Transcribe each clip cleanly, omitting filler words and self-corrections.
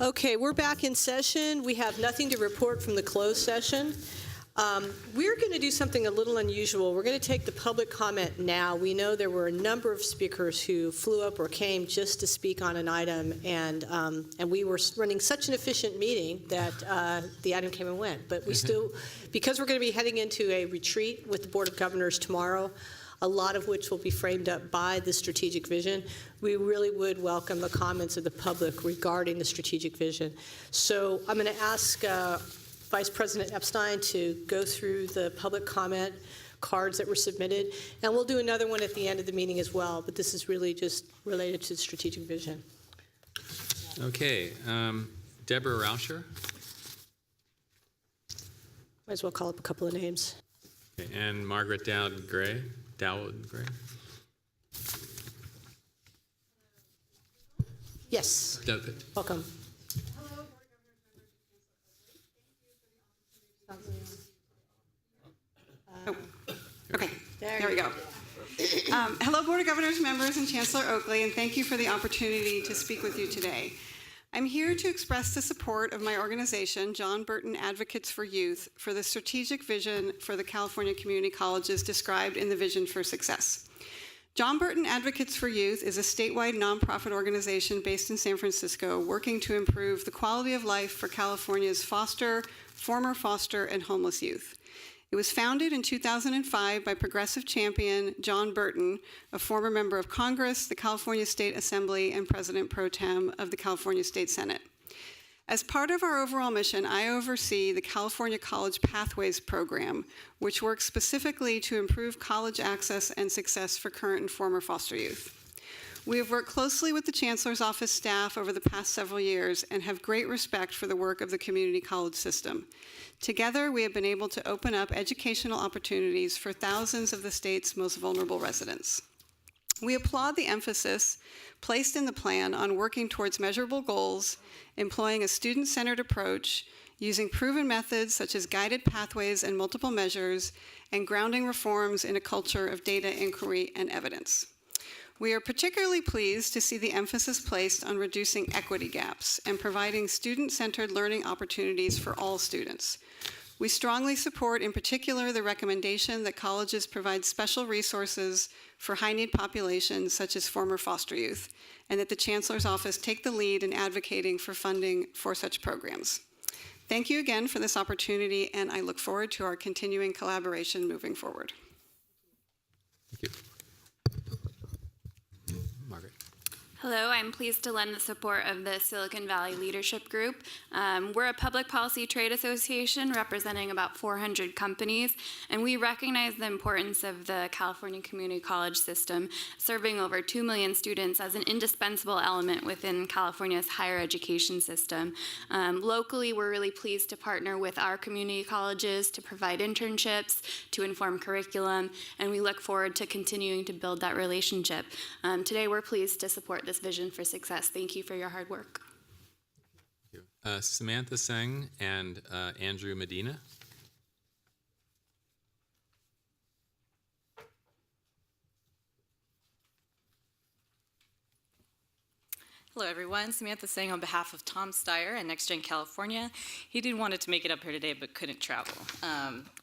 Okay, we're back in session. We have nothing to report from the closed session. We're going to do something a little unusual. We're going to take the public comment now. We know there were a number of speakers who flew up or came just to speak on an item, and we were running such an efficient meeting that the item came and went. But we still, because we're going to be heading into a retreat with the Board of Governors tomorrow, a lot of which will be framed up by the strategic vision, we really would welcome the comments of the public regarding the strategic vision. So I'm going to ask Vice President Epstein to go through the public comment cards that were submitted, and we'll do another one at the end of the meeting as well, but this is really just related to the strategic vision. Okay, Deborah Rauscher. Might as well call up a couple of names. Okay, and Margaret Dowd Gray. Yes. Welcome. Okay, there we go. Hello, Board of Governors members and Chancellor Oakley, and thank you for the opportunity to speak with you today. I'm here to express the support of my organization, John Burton Advocates for Youth, for the strategic vision for the California Community Colleges described in the Vision for Success. John Burton Advocates for Youth is a statewide nonprofit organization based in San Francisco working to improve the quality of life for California's former foster, and homeless youth. It was founded in 2005 by progressive champion John Burton, a former member of Congress, the California State Assembly, and President Pro Tem of the California State Senate. As part of our overall mission, I oversee the California College Pathways program, which works specifically to improve college access and success for current and former foster youth. We have worked closely with the Chancellor's office staff over the past several years and have great respect for the work of the community college system. Together, we have been able to open up educational opportunities for thousands of the state's most vulnerable residents. We applaud the emphasis placed in the plan on working towards measurable goals, employing a student-centered approach, using proven methods such as guided pathways and multiple measures, and grounding reforms in a culture of data inquiry and evidence. We are particularly pleased to see the emphasis placed on reducing equity gaps and providing student-centered learning opportunities for all students. We strongly support, in particular, the recommendation that colleges provide special resources for high-need populations such as former foster youth, and that the Chancellor's office take the lead in advocating for funding for such programs. Thank you again for this opportunity, and I look forward to our continuing collaboration moving forward. Thank you. Margaret. Hello, I'm pleased to lend the support of the Silicon Valley Leadership Group. We're a public policy trade association representing about 400 companies, and we recognize the importance of the California Community College system, serving over 2 million students as an indispensable element within California's higher education system. Locally, we're really pleased to partner with our community colleges to provide internships, to inform curriculum, and we look forward to continuing to build that relationship. Today, we're pleased to support this Vision for Success. Thank you for your hard work. Thank you. Samantha Seng and Andrew Medina. Hello everyone, Samantha Seng on behalf of Tom Steyer and Next Gen California. He did want to make it up here today but couldn't travel.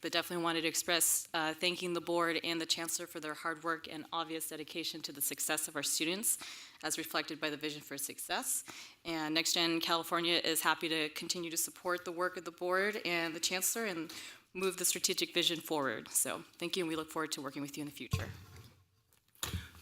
But definitely wanted to express thanking the board and the Chancellor for their hard work and obvious dedication to the success of our students as reflected by the Vision for Success. And Next Gen California is happy to continue to support the work of the board and the Chancellor and move the strategic vision forward. So thank you, and we look forward to working with you in the future.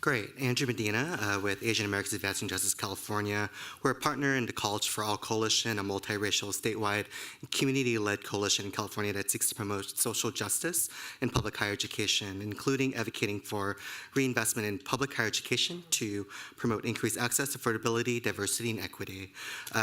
Great. Andrew Medina with Asian Americans Advancing Justice California. We're a partner in the College for All Coalition, a multiracial, statewide, community-led coalition in California that seeks to promote social justice in public higher education, including advocating for reinvestment in public higher education to promote increased access, affordability, diversity, and equity.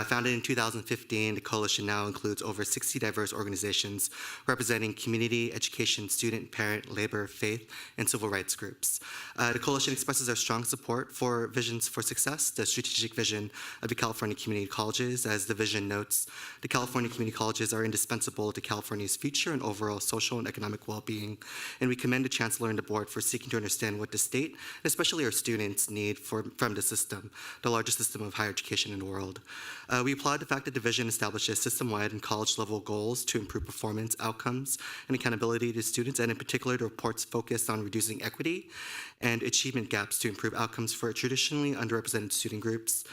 Founded in 2015, the coalition now includes over 60 diverse organizations representing community, education, student, parent, labor, faith, and civil rights groups. The coalition expresses our strong support for Visions for Success, the strategic vision of the California Community Colleges. As the vision notes, the California Community Colleges are indispensable to California's future and overall social and economic well-being. And we commend the Chancellor and the board for seeking to understand what the state, and especially our students, need from the system, the largest system of higher education in the world. We applaud the fact that the vision establishes system-wide and college-level goals to improve performance, outcomes, and accountability to students, and in particular, the report's focus on reducing equity and achievement gaps to improve outcomes for traditionally underrepresented student groups.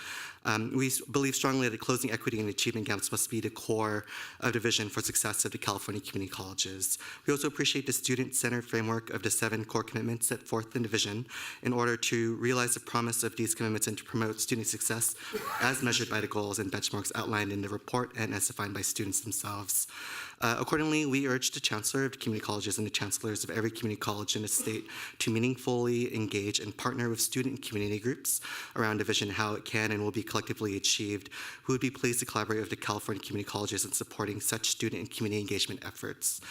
We believe strongly that closing equity and achievement gaps must be the core of the vision for success of the California Community Colleges. We also appreciate the student-centered framework of the 7 core commitments set forth in the vision in order to realize the promise of these commitments and to promote student success as measured by the goals and benchmarks outlined in the report and as defined by students themselves. Accordingly, we urge the Chancellor of the community colleges and the chancellors of every community college in the state to meaningfully engage and partner with student and community groups around the vision, how it can and will be collectively achieved. We would be pleased to collaborate with the California community colleges in supporting such student and community engagement efforts.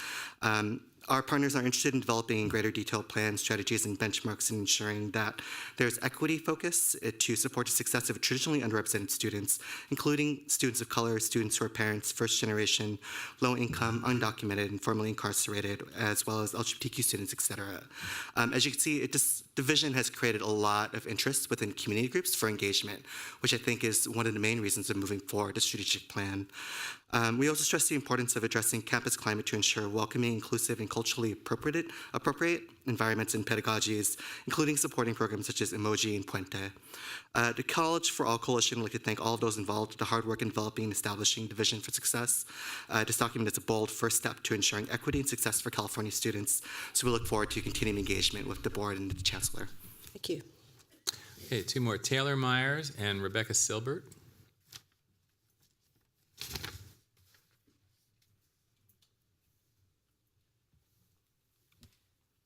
Our partners are interested in developing in greater detail plans, strategies, and benchmarks in ensuring that there's equity focus to support the success of traditionally underrepresented students, including students of color, students who are parents, first generation, low income, undocumented, and formerly incarcerated, as well as LGBTQ students, et cetera. As you can see, the vision has created a lot of interest within community groups for engagement, which I think is one of the main reasons of moving forward the strategic plan. We also stress the importance of addressing campus climate to ensure welcoming, inclusive, and culturally appropriate environments and pedagogies, including supporting programs such as Emoji and Puente. The College for All Coalition would like to thank all of those involved with the hard work in developing and establishing the vision for success. This document is a bold first step to ensuring equity and success for California students, so we look forward to continuing engagement with the board and the Chancellor. Thank you. Okay, 2 more, Taylor Myers and Rebecca Silbert.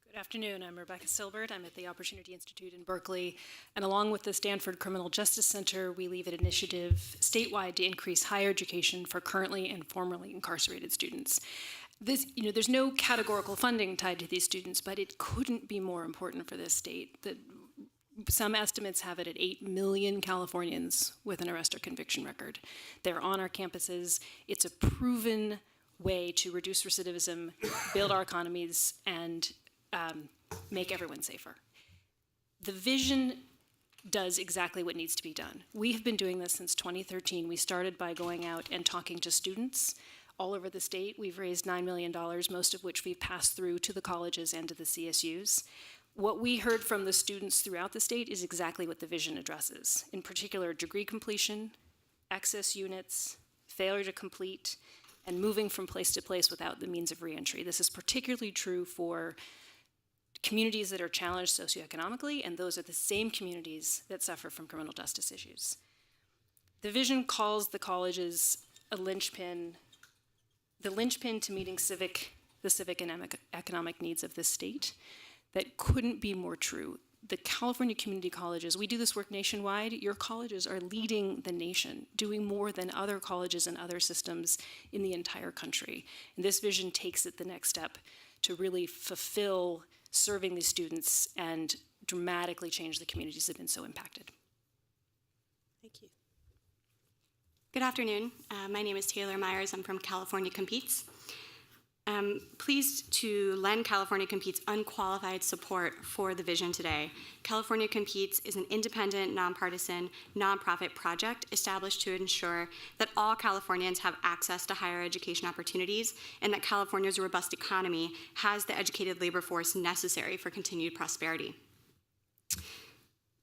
Good afternoon. I'm Rebecca Silbert. I'm at the Opportunity Institute in Berkeley, and along with the Stanford Criminal Justice Center, we lead an initiative statewide to increase higher education for currently and formerly incarcerated students. There's no categorical funding tied to these students, but it couldn't be more important for this state. Some estimates have it at 8 million Californians with an arrest or conviction record. They're on our campuses. It's a proven way to reduce recidivism, build our economies, and make everyone safer. The vision does exactly what needs to be done. We have been doing this since 2013. We started by going out and talking to students all over the state. We've raised $9 million, most of which we've passed through to the colleges and to the CSUs. What we heard from the students throughout the state is exactly what the vision addresses. In particular, degree completion, excess units, failure to complete, and moving from place to place without the means of reentry. This is particularly true for communities that are challenged socioeconomically, and those are the same communities that suffer from criminal justice issues. The vision calls the colleges the linchpin to meeting the civic and economic needs of this state. That couldn't be more true. The California community colleges, we do this work nationwide. Your colleges are leading the nation, doing more than other colleges and other systems in the entire country. And this vision takes it the next step to really fulfill serving these students and dramatically change the communities that have been so impacted. Thank you. Good afternoon. My name is Taylor Myers. I'm from California Competes. I'm pleased to lend California Competes unqualified support for the vision today. California Competes is an independent, nonpartisan, nonprofit project established to ensure that all Californians have access to higher education opportunities and that California's robust economy has the educated labor force necessary for continued prosperity.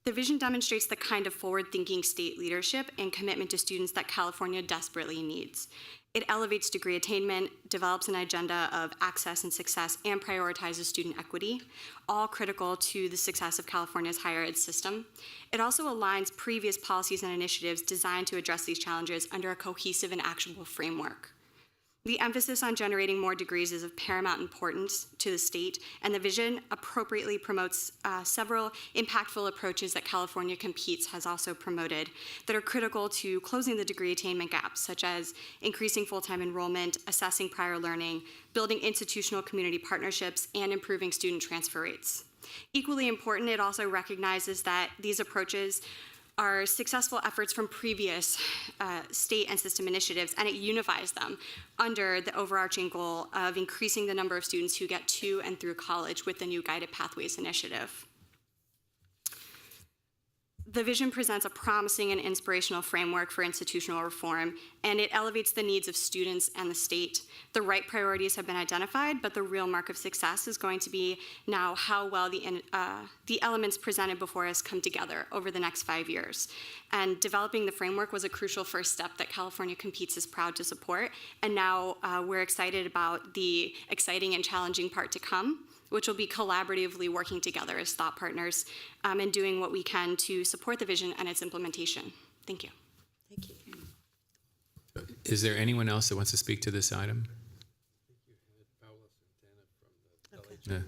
The vision demonstrates the kind of forward-thinking state leadership and commitment to students that California desperately needs. It elevates degree attainment, develops an agenda of access and success, and prioritizes student equity, all critical to the success of California's higher ed system. It also aligns previous policies and initiatives designed to address these challenges under a cohesive and actionable framework. The emphasis on generating more degrees is of paramount importance to the state, and the vision appropriately promotes several impactful approaches that California Competes has also promoted that are critical to closing the degree attainment gaps, such as increasing full-time enrollment, assessing prior learning, building institutional community partnerships, and improving student transfer rates. Equally important, it also recognizes that these approaches are successful efforts from previous state and system initiatives, and it unifies them under the overarching goal of increasing the number of students who get to and through college with the new Guided Pathways initiative. The vision presents a promising and inspirational framework for institutional reform, and it elevates the needs of students and the state. The right priorities have been identified, but the real mark of success is going to be now how well the elements presented before us come together over the next 5 years. And developing the framework was a crucial first step that California Competes is proud to support, and now we're excited about the exciting and challenging part to come, which will be collaboratively working together as thought partners and doing what we can to support the vision and its implementation. Thank you. Thank you. Is there anyone else that wants to speak to this item? Okay. No. Okay.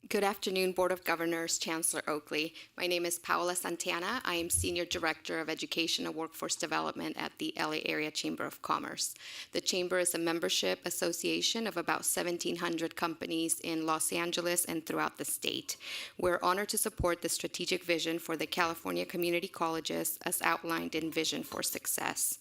Good afternoon, Board of Governors, Chancellor Oakley. My name is Paola Santana. I am Senior Director of Education and Workforce Development at the LA Area Chamber of Commerce. The Chamber is a membership association of about 1,700 companies in Los Angeles and throughout the state. We're honored to support the strategic vision for the California community colleges as outlined in Vision for Success.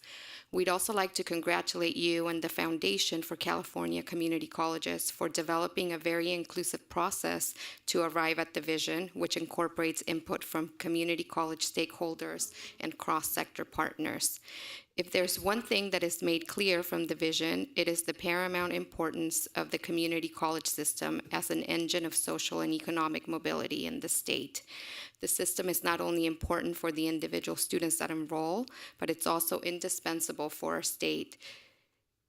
We'd also like to congratulate you and the Foundation for California Community Colleges for developing a very inclusive process to arrive at the vision, which incorporates input from community college stakeholders and cross-sector partners. If there's one thing that is made clear from the vision, it is the paramount importance of the community college system as an engine of social and economic mobility in the state. The system is not only important for the individual students that enroll, but it's also indispensable for our state.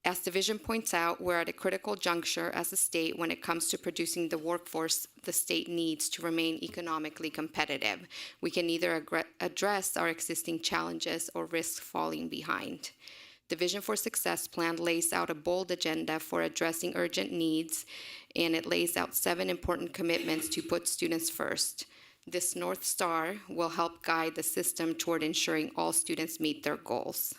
As the vision points out, we're at a critical juncture as a state when it comes to producing the workforce the state needs to remain economically competitive. We can either address our existing challenges or risk falling behind. The Vision for Success plan lays out a bold agenda for addressing urgent needs, and it lays out 7 important commitments to put students first. This North Star will help guide the system toward ensuring all students meet their goals.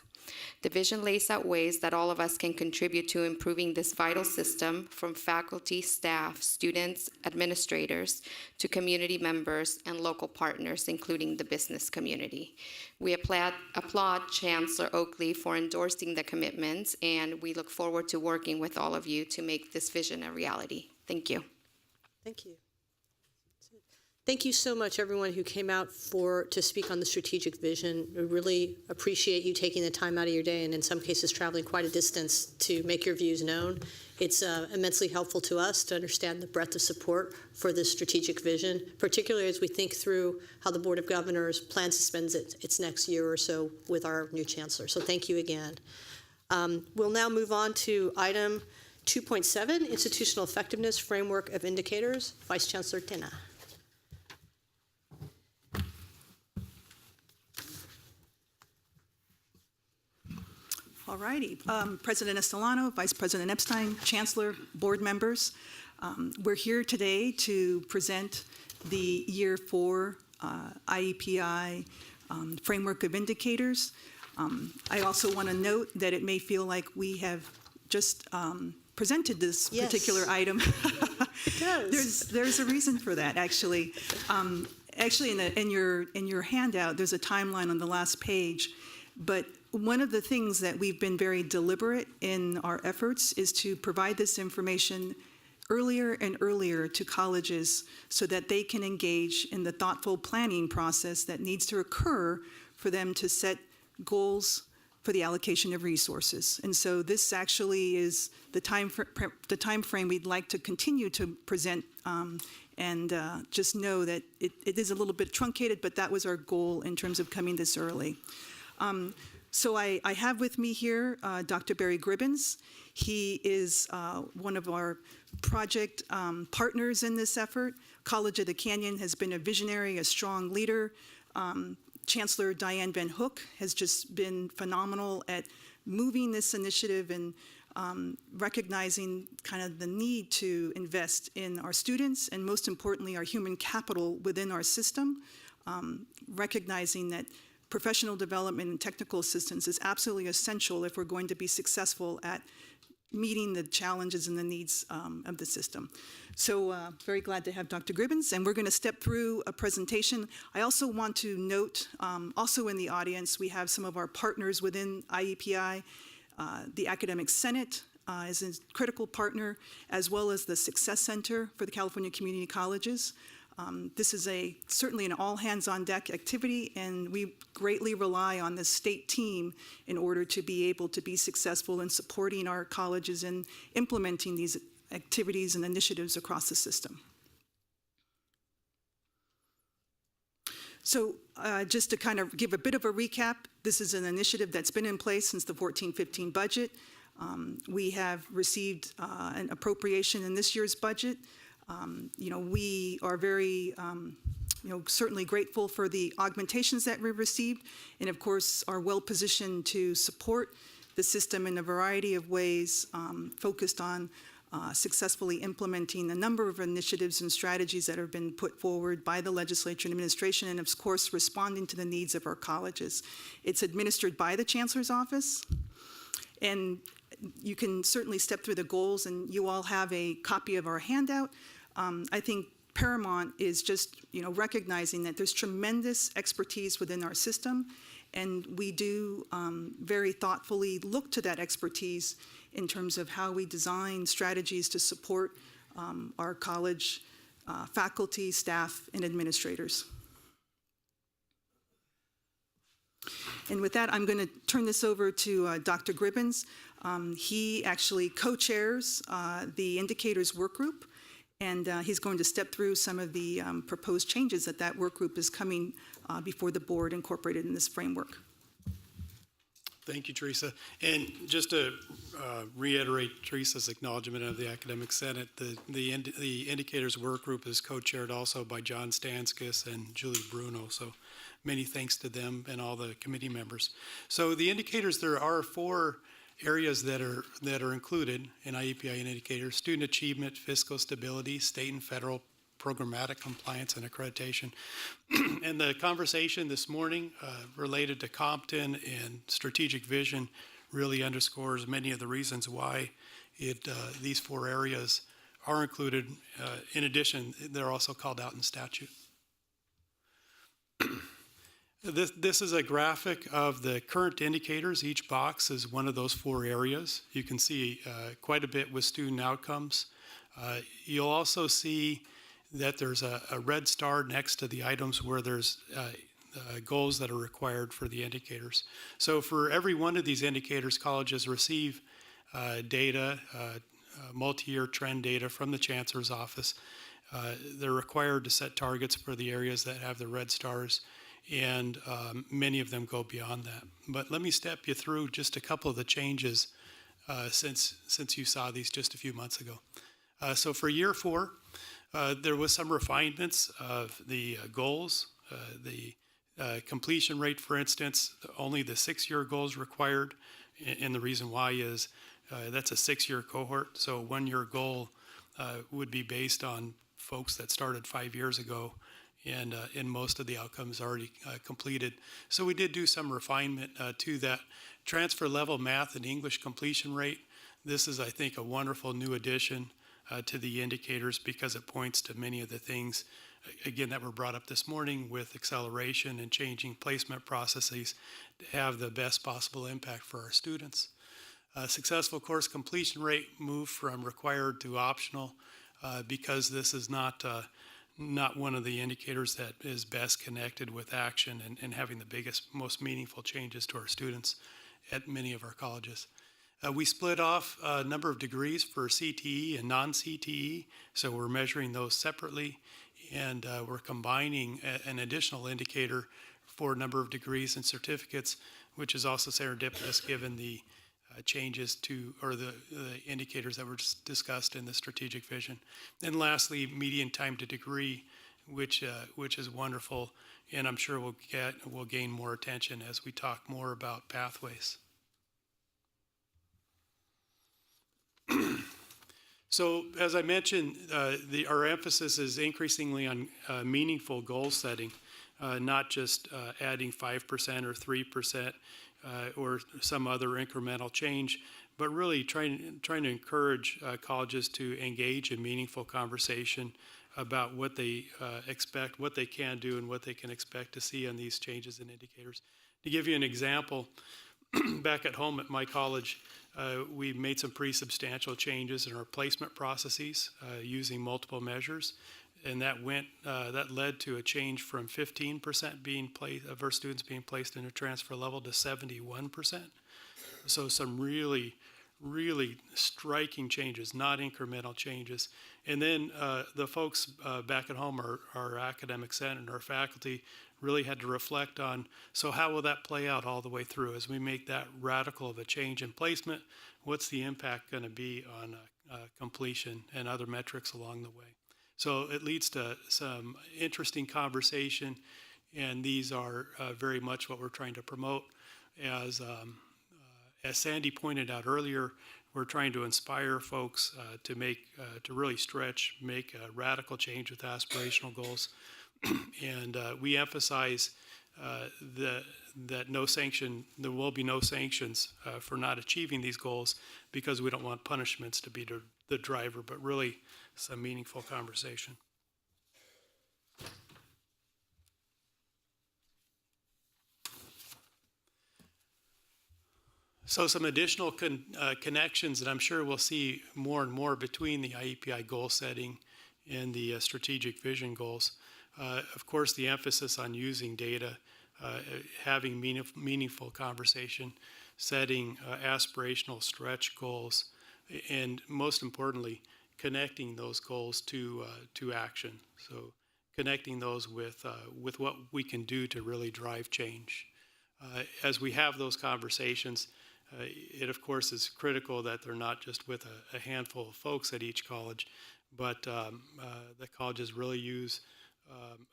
The vision lays out ways that all of us can contribute to improving this vital system, from faculty, staff, students, administrators, to community members and local partners, including the business community. We applaud Chancellor Oakley for endorsing the commitments, and we look forward to working with all of you to make this vision a reality. Thank you. Thank you. Thank you so much, everyone who came out to speak on the strategic vision. We really appreciate you taking the time out of your day and in some cases traveling quite a distance to make your views known. It's immensely helpful to us to understand the breadth of support for this strategic vision, particularly as we think through how the Board of Governors plans to spend its next year or so with our new Chancellor. So thank you again. We'll now move on to item 2.7, Institutional Effectiveness Framework of Indicators. Vice Chancellor Tena. All righty. President Estolano, Vice President Epstein, Chancellor, board members, we're here today to present the Year 4 IEPI Framework of Indicators. I also want to note that it may feel like we have just presented this particular item. It does. There's a reason for that, actually. Actually, in your handout, there's a timeline on the last page, but one of the things that we've been very deliberate in our efforts is to provide this information earlier and earlier to colleges so that they can engage in the thoughtful planning process that needs to occur for them to set goals for the allocation of resources. And so this actually is the time frame we'd like to continue to present, and just know that it is a little bit truncated, but that was our goal in terms of coming this early. So I have with me here Dr. Barry Gribbins. He is one of our project partners in this effort. College of the Canyon has been a visionary, a strong leader. Chancellor Diane Van Hook has just been phenomenal at moving this initiative and recognizing kind of the need to invest in our students and, most importantly, our human capital within our system, recognizing that professional development and technical assistance is absolutely essential if we're going to be successful at meeting the challenges and the needs of the system. So very glad to have Dr. Gribbins, and we're going to step through a presentation. I also want to note, also in the audience, we have some of our partners within IEPI, the Academic Senate is a critical partner, as well as the Success Center for the California Community Colleges. This is certainly an all-hands-on-deck activity, and we greatly rely on the state team in order to be able to be successful in supporting our colleges and implementing these activities and initiatives across the system. So just to kind of give a bit of a recap, this is an initiative that's been in place since the 14-15 budget. We have received an appropriation in this year's budget. We are very, certainly grateful for the augmentations that we've received, and of course are well positioned to support the system in a variety of ways, focused on successfully implementing a number of initiatives and strategies that have been put forward by the legislature and administration, and of course responding to the needs of our colleges. It's administered by the Chancellor's office, and you can certainly step through the goals, and you all have a copy of our handout. I think paramount is just recognizing that there's tremendous expertise within our system, and we do very thoughtfully look to that expertise in terms of how we design strategies to support our college faculty, staff, and administrators. And with that, I'm going to turn this over to Dr. Gribbins. He actually co-chairs the Indicators Work Group, and he's going to step through some of the proposed changes that work group is coming before the board incorporated in this framework. Thank you, Teresa. And just to reiterate Teresa's acknowledgement of the Academic Senate, the Indicators Work Group is co-chaired also by John Stanskis and Julie Bruno. So many thanks to them and all the committee members. So the indicators, there are 4 areas that are included in IEPI indicators: student achievement, fiscal stability, state and federal programmatic compliance, and accreditation. And the conversation this morning related to Compton and strategic vision really underscores many of the reasons why these 4 areas are included. In addition, they're also called out in statute. This is a graphic of the current indicators. Each box is one of those 4 areas. You can see quite a bit with student outcomes. You'll also see that there's a red star next to the items where there's goals that are required for the indicators. So for every one of these indicators, colleges receive data, multi-year trend data from the Chancellor's office. They're required to set targets for the areas that have the red stars, and many of them go beyond that. But let me step you through just a couple of the changes since you saw these just a few months ago. So for year 4, there was some refinements of the goals, the completion rate, for instance. Only the 6-year goals required, and the reason why is that's a 6-year cohort, so 1-year goal would be based on folks that started 5 years ago, and most of the outcomes already completed. So we did do some refinement to that. Transfer level math and English completion rate, this is, I think, a wonderful new addition to the indicators because it points to many of the things, again, that were brought up this morning with acceleration and changing placement processes to have the best possible impact for our students. Successful course completion rate moved from required to optional because this is not one of the indicators that is best connected with action and having the biggest, most meaningful changes to our students at many of our colleges. We split off a number of degrees for CTE and non-CTE, so we're measuring those separately, and we're combining an additional indicator for a number of degrees and certificates, which is also serendipitous given the changes to, or the indicators that were just discussed in the strategic vision. And lastly, median time to degree, which is wonderful, and I'm sure we'll gain more attention as we talk more about pathways. So, as I mentioned, our emphasis is increasingly on meaningful goal setting. not just adding 5% or 3% or some other incremental change, but really trying to encourage colleges to engage in meaningful conversation about what they expect, what they can do, and what they can expect to see on these changes and indicators. To give you an example, back at home at my college, we made some pretty substantial changes in our placement processes using multiple measures, and that led to a change from 15% being placed of our students being placed in a transfer level to 71%. So some really striking changes, not incremental changes. And then the folks back at home, our academic senate and our faculty, really had to reflect on, so how will that play out all the way through? As we make that radical of a change in placement, what's the impact going to be on completion and other metrics along the way? So it leads to some interesting conversation, and these are very much what we're trying to promote. As Sandy pointed out earlier, we're trying to inspire folks to really stretch, make a radical change with aspirational goals. And we emphasize that there will be no sanctions for not achieving these goals, because we don't want punishments to be the driver, but really some meaningful conversation. So some additional connections that I'm sure we'll see more and more between the IEPI goal setting and the strategic vision goals. Of course, the emphasis on using data, having meaningful conversation, setting aspirational stretch goals, and most importantly, connecting those goals to action. So connecting those with what we can do to really drive change. As we have those conversations, it of course is critical that they're not just with a handful of folks at each college, but the colleges really use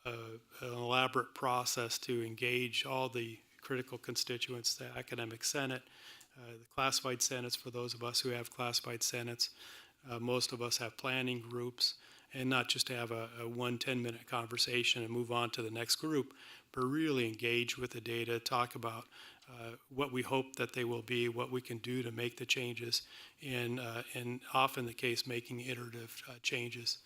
an elaborate process to engage all the critical constituents, the academic senate, the classified senates for those of us who have classified senates. Most of us have planning groups, and not just to have a 10-minute conversation and move on to the next group, but really engage with the data, talk about what we hope that they will be, what we can do to make the changes, and often the case making iterative changes.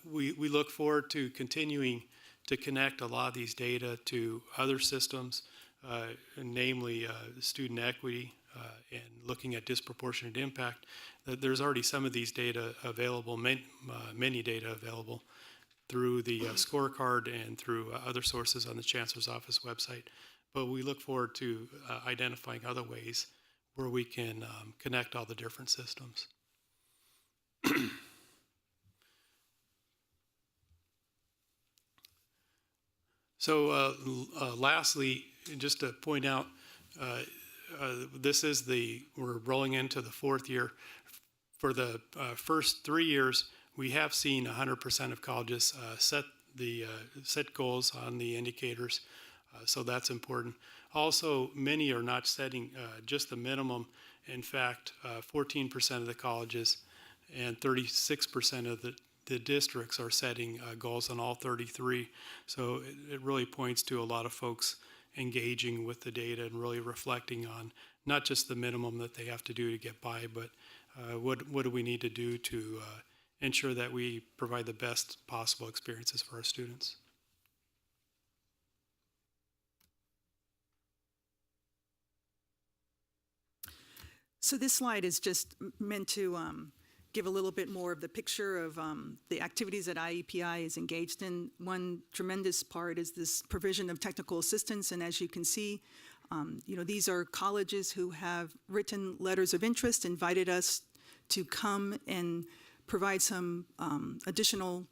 We look forward to continuing to connect a lot of these data to other systems, namely student equity and looking at disproportionate impact. There's already some of these data available, many data available through the scorecard and through other sources on the Chancellor's Office website. But we look forward to identifying other ways where we can connect all the different systems. So lastly, just to point out, we're rolling into the fourth year. For the first 3 years, we have seen 100% of colleges set goals on the indicators, so that's important. Also, many are not setting just the minimum. In fact, 14% of the colleges and 36% of the districts are setting goals on all 33. So it really points to a lot of folks engaging with the data and really reflecting on not just the minimum that they have to do to get by, but what do we need to do to ensure that we provide the best possible experiences for our students. So this slide is just meant to give a little bit more of the picture of the activities that IEPI is engaged in. One tremendous part is this provision of technical assistance, and as you can see, these are colleges who have written letters of interest, invited us to come and provide some additional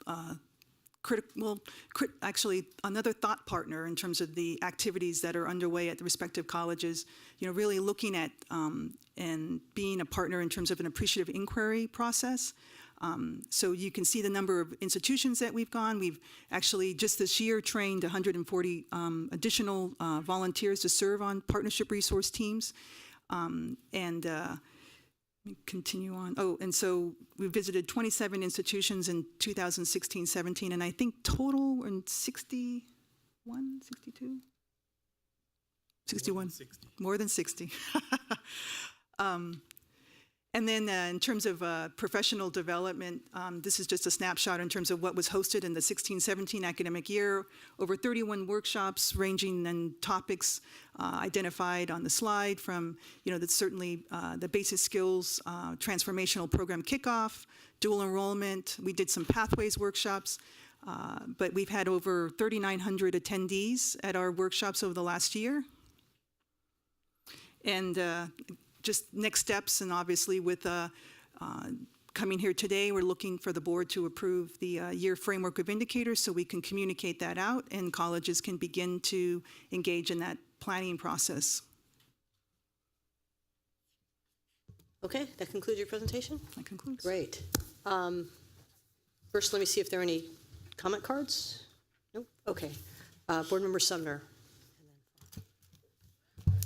actually another thought partner in terms of the activities that are underway at the respective colleges, really looking at and being a partner in terms of an appreciative inquiry process. So you can see the number of institutions that we've gone. We've actually just this year trained 140 additional volunteers to serve on partnership resource teams. Continue on. Oh, and so we visited 27 institutions in 2016-17, and I think total in 60, 61, 62? 61. More than 60. And then in terms of professional development, this is just a snapshot in terms of what was hosted in the 16-17 academic year. Over 31 workshops ranging in topics identified on the slide from, that's certainly the basic skills, transformational program kickoff, dual enrollment. We did some pathways workshops, but we've had over 3,900 attendees at our workshops over the last year. And just next steps, and obviously with coming here today, we're looking for the board to approve the year framework of indicators so we can communicate that out and colleges can begin to engage in that planning process. Okay, that concludes your presentation? That concludes. Great. First, let me see if there are any comment cards. Nope. Okay. Board Member Sumner.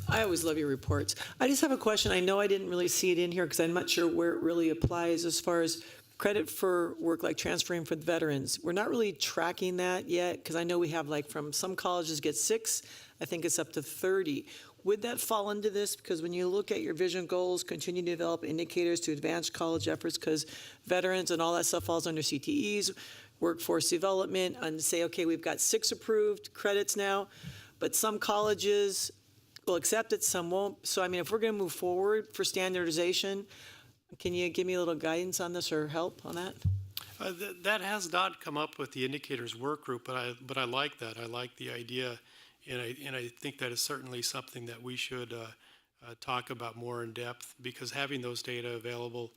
I always love your reports. I just have a question. I know I didn't really see it in here because I'm not sure where it really applies as far as credit for work like transferring for the veterans. We're not really tracking that yet because I know we have like from some colleges get 6, I think it's up to 30. Would that fall into this? Because when you look at your vision goals, continue to develop indicators to advance college efforts because veterans and all that stuff falls under CTEs, workforce development, and say, okay, we've got 6 approved credits now, but some colleges will accept it, some won't. So, I mean, if we're going to move forward for standardization, can you give me a little guidance on this or help on that? That has not come up with the indicators work group, but I like that. I like the idea, and I think that is certainly something that we should talk about more in depth because having those data available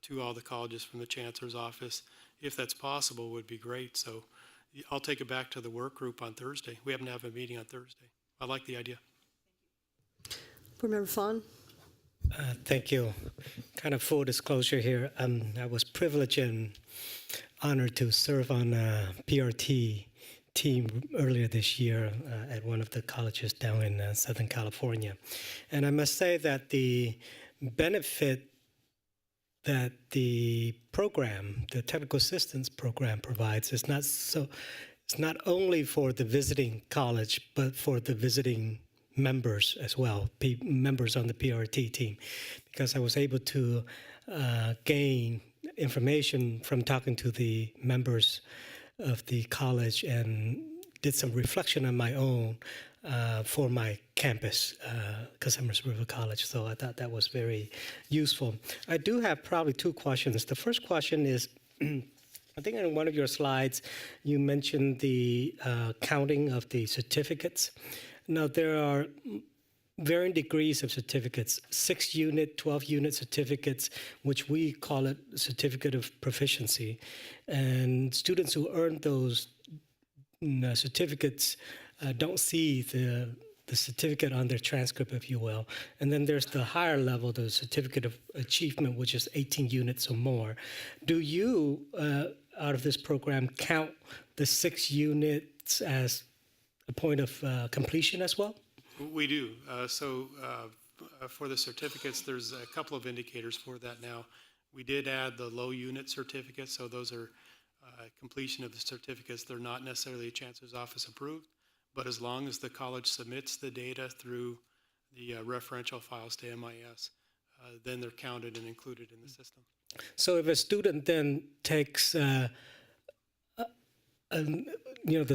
to all the colleges from the Chancellor's office, if that's possible, would be great. So I'll take it back to the work group on Thursday. We happen to have a meeting on Thursday. I like the idea. Board Member Fawn. Thank you. Kind of full disclosure here. I was privileged and honored to serve on a PRT team earlier this year at one of the colleges down in Southern California. And I must say that the benefit that the program, the technical assistance program provides is it's not only for the visiting college, but for the visiting members as well, members on the PRT team, because I was able to gain information from talking to the members of the college and did some reflection on my own for my campus, Casitas River College. So I thought that was very useful. I do have probably 2 questions. The first question is, I think in one of your slides, you mentioned the counting of the certificates. Now, there are varying degrees of certificates, 6-unit, 12-unit certificates, which we call it certificate of proficiency. And students who earn those certificates don't see the certificate on their transcript, if you will. And then there's the higher level, the certificate of achievement, which is 18 units or more. Do you, out of this program, count the 6 units as a point of completion as well? We do. For the certificates, there's a couple of indicators for that now. We did add the low unit certificates, so those are completion of the certificates. They're not necessarily Chancellor's office approved, but as long as the college submits the data through the referential files to MIS, then they're counted and included in the system. So if a student then takes the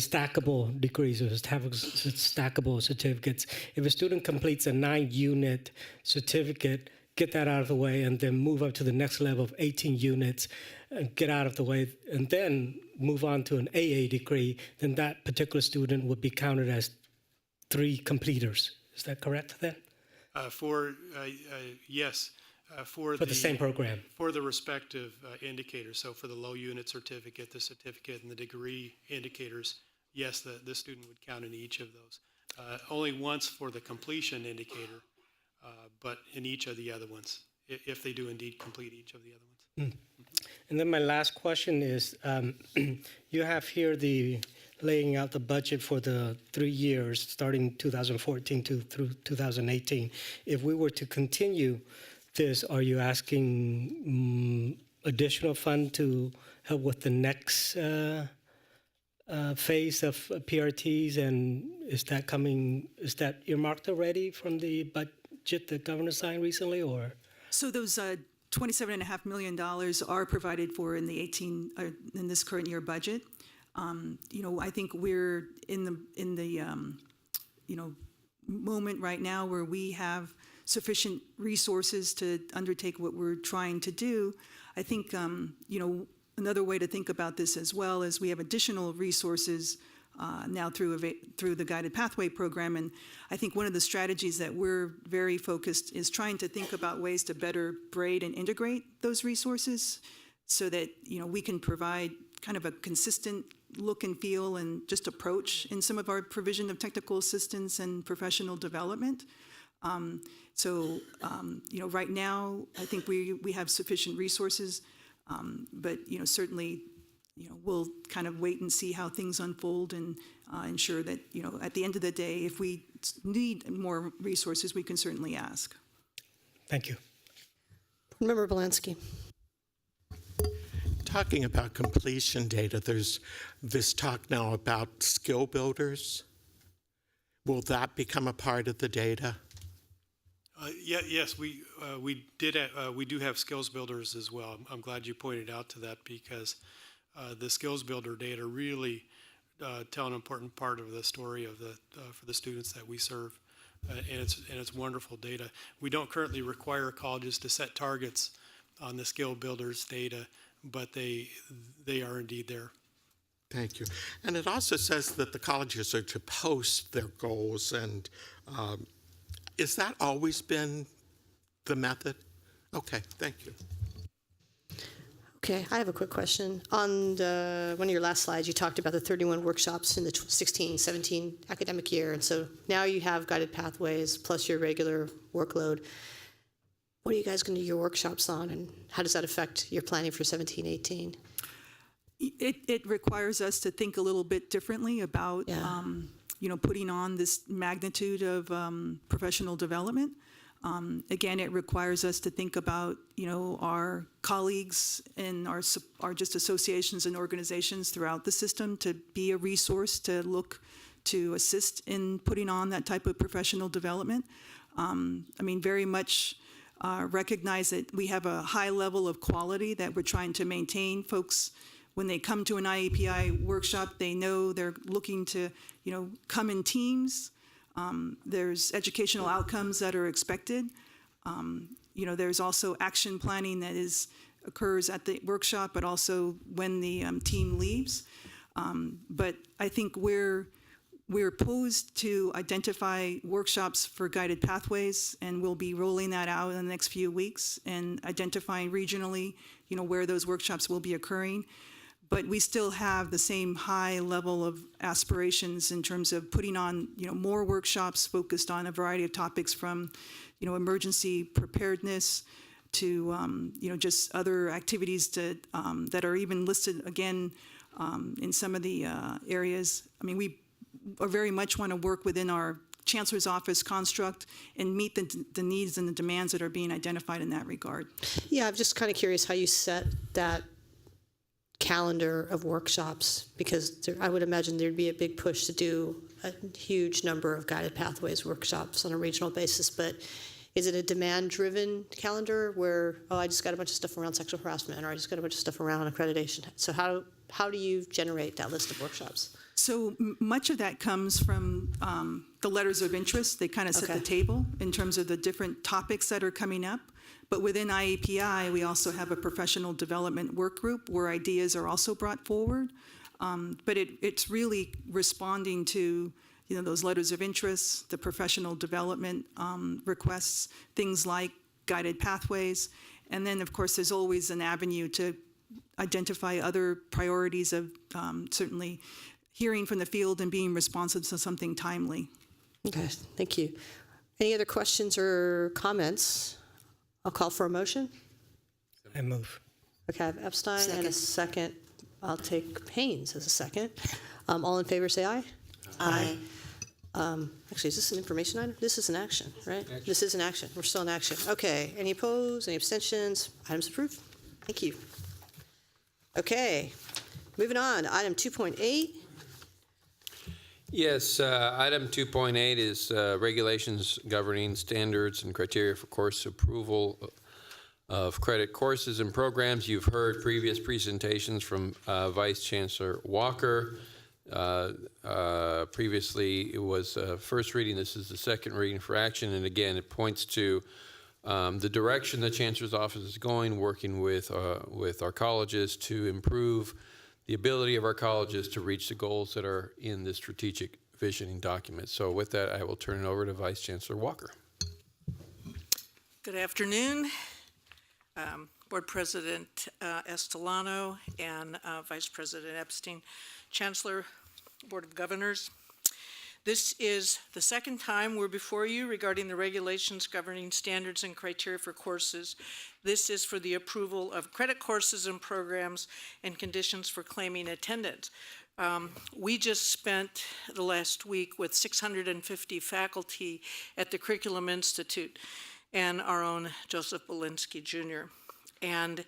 stackable degrees or stackable certificates. If a student completes a 9-unit certificate, get that out of the way, and then move up to the next level of 18 units, get out of the way, and then move on to an AA degree, then that particular student would be counted as 3 completers. Is that correct then? Yes. For the same program? For the respective indicators. So for the low unit certificate, the certificate, and the degree indicators, yes, the student would count in each of those. Only once for the completion indicator, but in each of the other ones, if they do indeed complete each of the other ones. And then my last question is, you have here the laying out the budget for the 3 years, starting 2014 through 2018. If we were to continue this, are you asking additional fund to help with the next phase of PRTs, and is that earmarked already from the budget the governor signed recently, or? So those $27.5 million are provided for in the in this current year budget. I think we're in the moment right now where we have sufficient resources to undertake what we're trying to do. I think another way to think about this as well is we have additional resources now through the Guided Pathway program, and I think one of the strategies that we're very focused is trying to think about ways to better braid and integrate those resources so that we can provide kind of a consistent look and feel and just approach in some of our provision of technical assistance and professional development. Right now I think we have sufficient resources, but certainly we'll kind of wait and see how things unfold and ensure that, at the end of the day, if we need more resources, we can certainly ask. Thank you. Member Belansky. Talking about completion data, there's this talk now about skill builders. Will that become a part of the data? Yes, we do have skills builders as well. I'm glad you pointed out to that because the skills builder data really tell an important part of the story of for the students that we serve, and it's wonderful data. We don't currently require colleges to set targets on the skill builders data, but they are indeed there. Thank you. And it also says that the colleges are to post their goals, and has that always been the method? Okay, thank you. Okay, I have a quick question. On one of your last slides, you talked about the 31 workshops in the 16-17 academic year, and so now you have Guided Pathways plus your regular workload. What are you guys going to do your workshops on, and how does that affect your planning for 17-18? It requires us to think a little bit differently about putting on this magnitude of professional development. Again, it requires us to think about our colleagues and our just associations and organizations throughout the system to be a resource to look to assist in putting on that type of professional development. Very much recognize that we have a high level of quality that we're trying to maintain. Folks, when they come to an IEPI workshop, they know they're looking to come in teams. There's educational outcomes that are expected. There's also action planning that occurs at the workshop, but also when the team leaves. But I think we're posed to identify workshops for Guided Pathways, and we'll be rolling that out in the next few weeks and identifying regionally, where those workshops will be occurring. But we still have the same high level of aspirations in terms of putting on, more workshops focused on a variety of topics from, emergency preparedness to, just other activities that are even listed again in some of the areas. We very much want to work within our Chancellor's office construct and meet the needs and the demands that are being identified in that regard. Yeah, I'm just kind of curious how you set that calendar of workshops, because I would imagine there'd be a big push to do a huge number of Guided Pathways workshops on a regional basis, but is it a demand-driven calendar where, I just got a bunch of stuff around sexual harassment, or I just got a bunch of stuff around accreditation? So how do you generate that list of workshops? So much of that comes from the letters of interest. They kind of set the table in terms of the different topics that are coming up. But within IEPI, we also have a professional development work group where ideas are also brought forward. But it's really responding to those letters of interest, the professional development requests, things like Guided Pathways. And then, of course, there's always an avenue to identify other priorities of certainly hearing from the field and being responsive to something timely. Okay, thank you. Any other questions or comments? I'll call for a motion. I move. Okay, I have Epstein and a second. I'll take Haynes as a second. All in favor, say aye. Aye. Actually, is this an information item? This is an action, right? Action. This is an action. We're still in action. Okay, any opposed, any abstentions? Items approved. Thank you. Okay, moving on. Item 2.8, Yes, item 2.8 is regulations governing standards and criteria for course approval of credit courses and programs. You've heard previous presentations from Vice Chancellor Walker. Previously, it was first reading. This is the second reading for action. And again, it points to the direction the Chancellor's Office is going, working with our colleges to improve the ability of our colleges to reach the goals that are in this strategic visioning document. So with that, I will turn it over to Vice Chancellor Walker. Good afternoon, Board President Estelano and Vice President Epstein, Chancellor, Board of Governors. This is the second time we're before you regarding the regulations governing standards and criteria for courses. This is for the approval of credit courses and programs and conditions for claiming attendance. We just spent the last week with 650 faculty at the Curriculum Institute and our own Joseph Belinsky Jr. And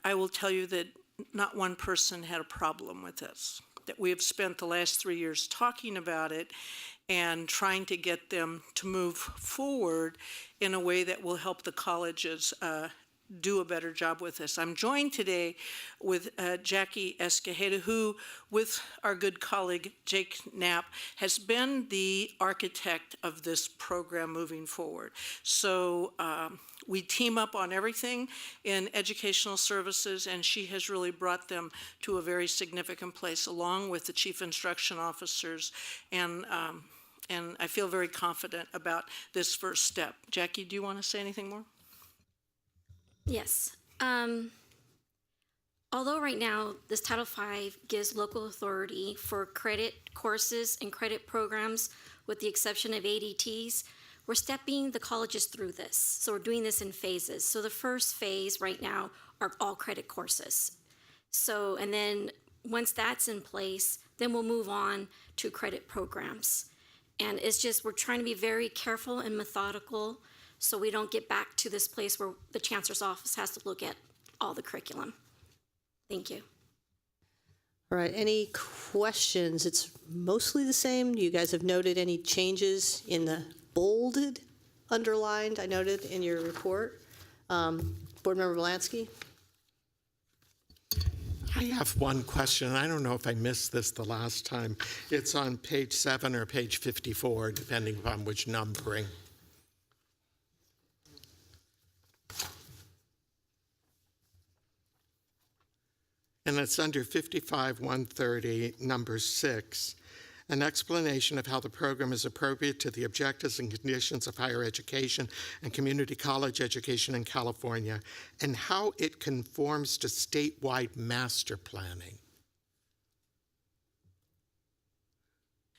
I will tell you that not one person had a problem with this, that we have spent the last 3 years talking about it and trying to get them to move forward in a way that will help the colleges do a better job with this. I'm joined today with Jackie Escajeda, who, with our good colleague Jake Knapp, has been the architect of this program moving forward. So we team up on everything in educational services, and she has really brought them to a very significant place, along with the chief instruction officers, and I feel very confident about this first step. Jackie, do you want to say anything more? Yes. Although right now this Title V gives local authority for credit courses and credit programs, with the exception of ADTs, we're stepping the colleges through this. So we're doing this in phases. So the first phase right now are all credit courses. So, and then once that's in place, then we'll move on to credit programs. And it's just, we're trying to be very careful and methodical so we don't get back to this place where the Chancellor's Office has to look at all the curriculum. Thank you. All right, any questions? It's mostly the same. You guys have noted any changes in the bolded, underlined, I noted in your report. Board Member Volansky? I have one question. I don't know if I missed this the last time. It's on page 7 or page 54, depending upon which numbering. And it's under 55-130, number 6, an explanation of how the program is appropriate to the objectives and conditions of higher education and community college education in California, and how it conforms to statewide master planning.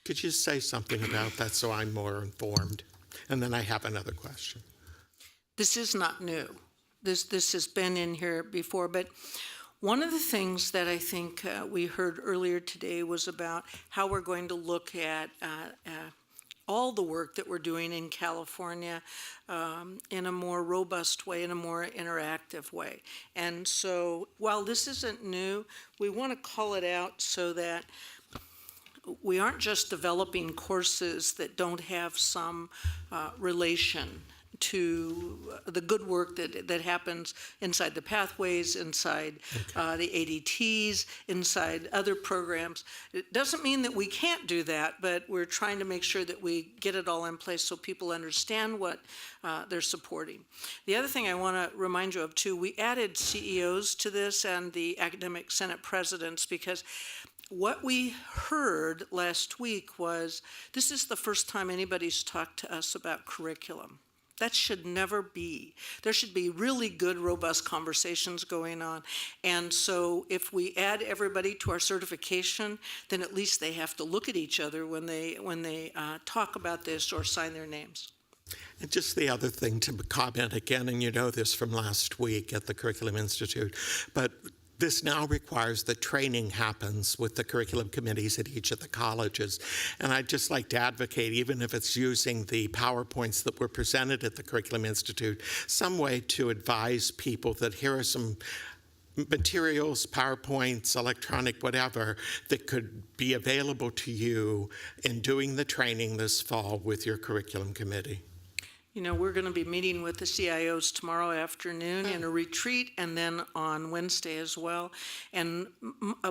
Could you say something about that so I'm more informed? And then I have another question. This is not new. This has been in here before, but one of the things that I think we heard earlier today was about how we're going to look at all the work that we're doing in California in a more robust way, in a more interactive way. And so while this isn't new, we want to call it out so that we aren't just developing courses that don't have some relation to the good work that happens inside the pathways, inside the ADTs, inside other programs. It doesn't mean that we can't do that, but we're trying to make sure that we get it all in place so people understand what they're supporting. The other thing I want to remind you of too, we added CEOs to this and the academic senate presidents, because what we heard last week was this is the first time anybody's talked to us about curriculum. That should never be. There should be really good, robust conversations going on. And so if we add everybody to our certification, then at least they have to look at each other when they talk about this or sign their names. And just the other thing to comment again, and you know this from last week at the Curriculum Institute, but this now requires that training happens with the curriculum committees at each of the colleges. And I'd just like to advocate, even if it's using the PowerPoints that were presented at the Curriculum Institute, some way to advise people that here are some materials, PowerPoints, electronic, whatever, that could be available to you in doing the training this fall with your curriculum committee? You know, we're going to be meeting with the CIOs tomorrow afternoon in a retreat and then on Wednesday as well. And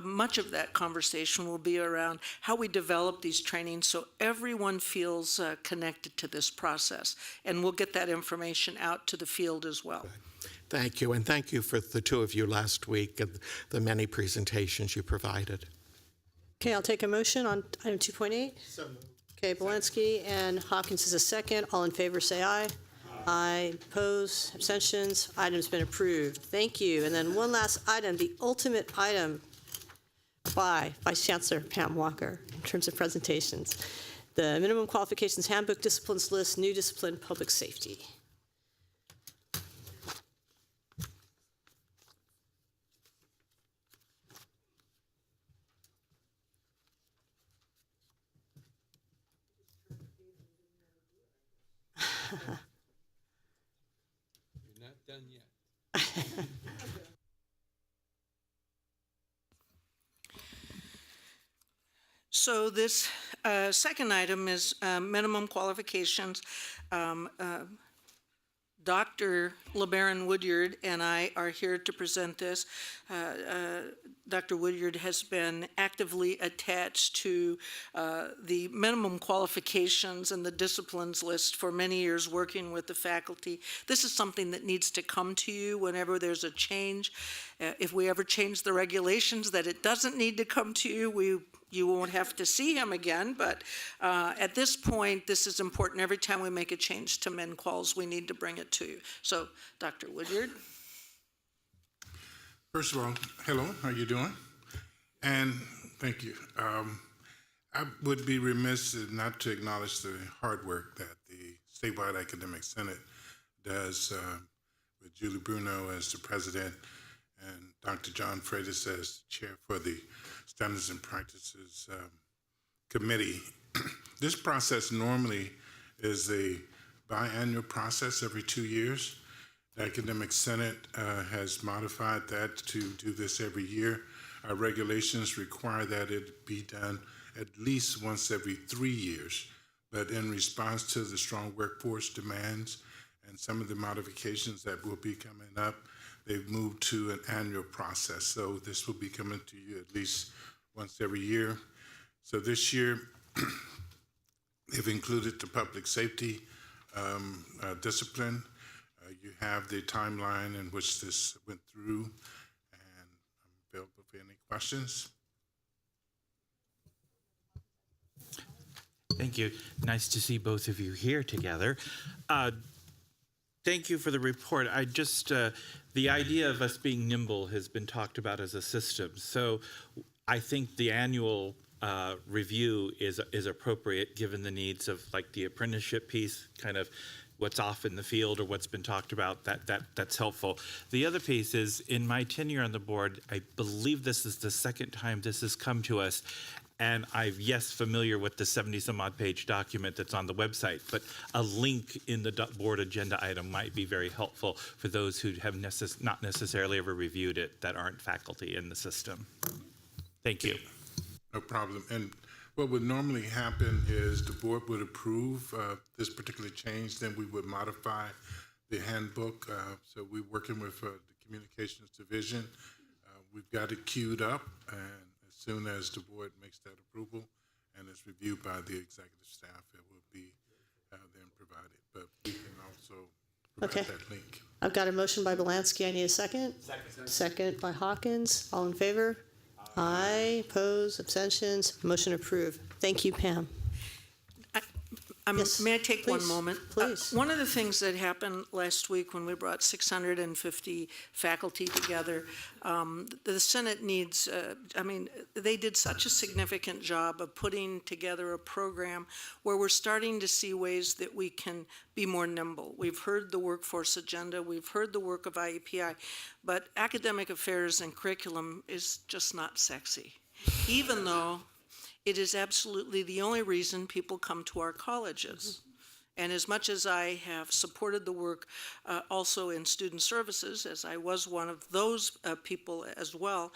much of that conversation will be around how we develop these trainings so everyone feels connected to this process. And we'll get that information out to the field as well. Thank you, and thank you for the two of you last week and the many presentations you provided. Okay, I'll take a motion on item 2.8. So moved. Okay, Belansky and Hopkins is a second. All in favor, say aye. Aye. Opposed, abstentions. Item's been approved. Thank you. And then one last item, the ultimate item by Vice Chancellor Pam Walker in terms of presentations. The Minimum Qualifications Handbook Disciplines List, New Discipline, Public Safety. You're not done yet. So this second item is minimum qualifications. Dr. LeBaron Woodyard and I are here to present this. Dr. Woodyard has been actively attached to the minimum qualifications and the disciplines list for many years, working with the faculty. This is something that needs to come to you whenever there's a change. If we ever change the regulations that it doesn't need to come to you, you won't have to see him again, but at this point, this is important. Every time we make a change to MinQuals, we need to bring it to you. So, Dr. Woodyard. First of all, hello, how you doing? And thank you. I would be remiss not to acknowledge the hard work that the Statewide Academic Senate does with Julie Bruno as the president and Dr. John Freitas as chair for the Standards and Practices Committee. This process normally is a biannual process every 2 years. The Academic Senate has modified that to do this every year. Our regulations require that it be done at least once every 3 years. But in response to the strong workforce demands and some of the modifications that will be coming up, they've moved to an annual process. So this will be coming to you at least once every year. So this year, they've included the public safety discipline. You have the timeline in which this went through, and I'm available for any questions. Thank you. Nice to see both of you here together. Thank you for the report. I just, the idea of us being nimble has been talked about as a system. So I think the annual review is appropriate given the needs of like the apprenticeship piece, kind of what's off in the field or what's been talked about, that's helpful. The other piece is, in my tenure on the board, I believe this is the second time this has come to us, and I'm, yes, familiar with the 70-some-odd page document that's on the website, but a link in the board agenda item might be very helpful for those who have not necessarily ever reviewed it that aren't faculty in the system. Thank you. No problem. And what would normally happen is the board would approve this particular change, then we would modify the handbook. So we're working with the Communications Division. We've got it queued up, and as soon as the board makes that approval and it's reviewed by the executive staff, it will be then provided. But we can also provide that link. I've got a motion by Belansky. I need a second. Second by Hawkins. All in favor? Aye. Opposed? Abstentions? Motion approved. Thank you, Pam. Yes, may I take please, one moment? Please. One of the things that happened last week when we brought 650 faculty together, the Senate needs, they did such a significant job of putting together a program where we're starting to see ways that we can be more nimble. We've heard the workforce agenda, we've heard the work of IEPI, but academic affairs and curriculum is just not sexy, even though it is absolutely the only reason people come to our colleges. And as much as I have supported the work also in student services, as I was one of those people as well,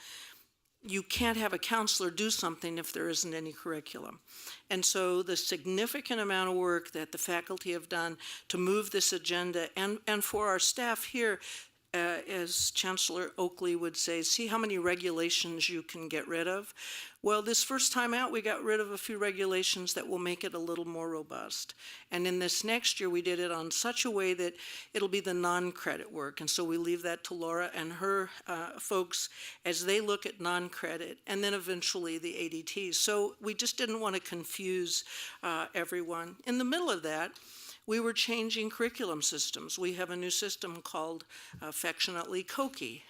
you can't have a counselor do something if there isn't any curriculum. And so the significant amount of work that the faculty have done to move this agenda, and for our staff here, as Chancellor Oakley would say, see how many regulations you can get rid of. Well, this first time out, we got rid of a few regulations that will make it a little more robust. And in this next year, we did it on such a way that it'll be the non-credit work. And so we leave that to Laura and her folks as they look at non-credit, and then eventually the ADTs. So we just didn't want to confuse everyone. In the middle of that, we were changing curriculum systems. We have a new system called affectionately COKI,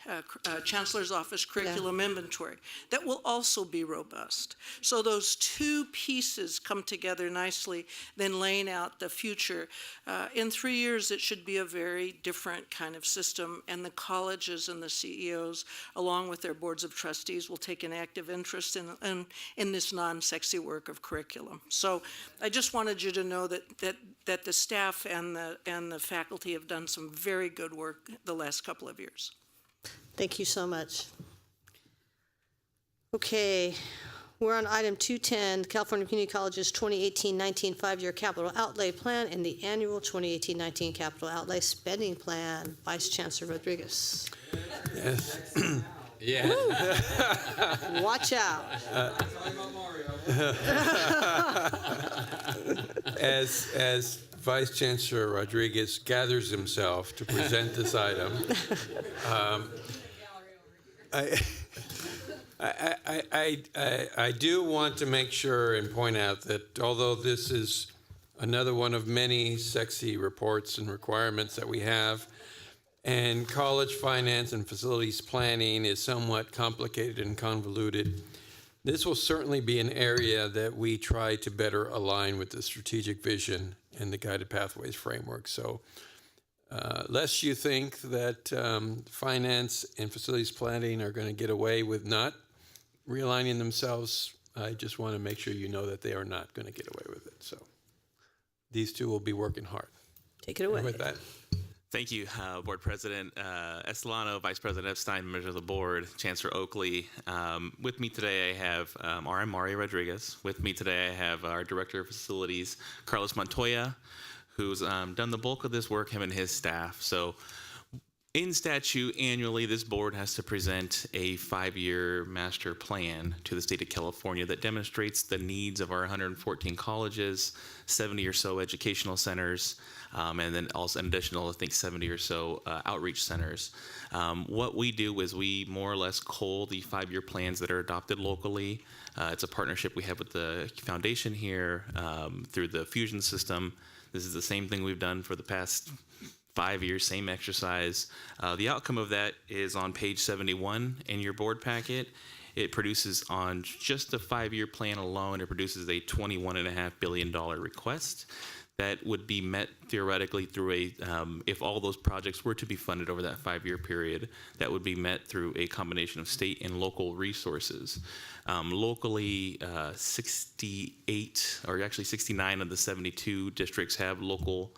Chancellor's Office Curriculum Inventory, that will also be robust. So those two pieces come together nicely, then laying out the future. In 3 years, it should be a very different kind of system, and the colleges and the CEOs, along with their boards of trustees, will take an active interest in this non-sexy work of curriculum. So I just wanted you to know that the staff and the faculty have done some very good work the last couple of years. Thank you so much. Okay, we're on item 210, California Community College's 2018-19 five-year capital outlay plan and the annual 2018-19 capital outlay spending plan. Vice Chancellor Rodriguez. Yes. Yeah. Watch out. As Vice Chancellor Rodriguez gathers himself to present this item, I do want to make sure and point out that although this is another one of many sexy reports and requirements that we have, and college finance and facilities planning is somewhat complicated and convoluted, this will certainly be an area that we try to better align with the strategic vision and the Guided Pathways framework. So lest you think that finance and facilities planning are going to get away with not realigning themselves, I just want to make sure you know that they are not going to get away with it. So these two will be working hard. Take it away. And with that. Thank you, Board President Estolano, Vice President Epstein, members of the board, Chancellor Oakley. With me today, I have RM Mario Rodriguez. With me today, I have our Director of Facilities, Carlos Montoya, who's done the bulk of this work, him and his staff. So in statute, annually, this board has to present a 5-year master plan to the state of California that demonstrates the needs of our 114 colleges, 70 or so educational centers, and then also an additional, I think, 70 or so outreach centers. What we do is we more or less cull the 5-year plans that are adopted locally. It's a partnership we have with the foundation here through the Fusion system. This is the same thing we've done for the past 5 years, same exercise. The outcome of that is on page 71 in your board packet. It produces on just the 5-year plan alone, it produces a $21.5 billion request that would be met theoretically through if all those projects were to be funded over that 5-year period, that would be met through a combination of state and local resources. Locally, 68, or actually 69 of the 72 districts have local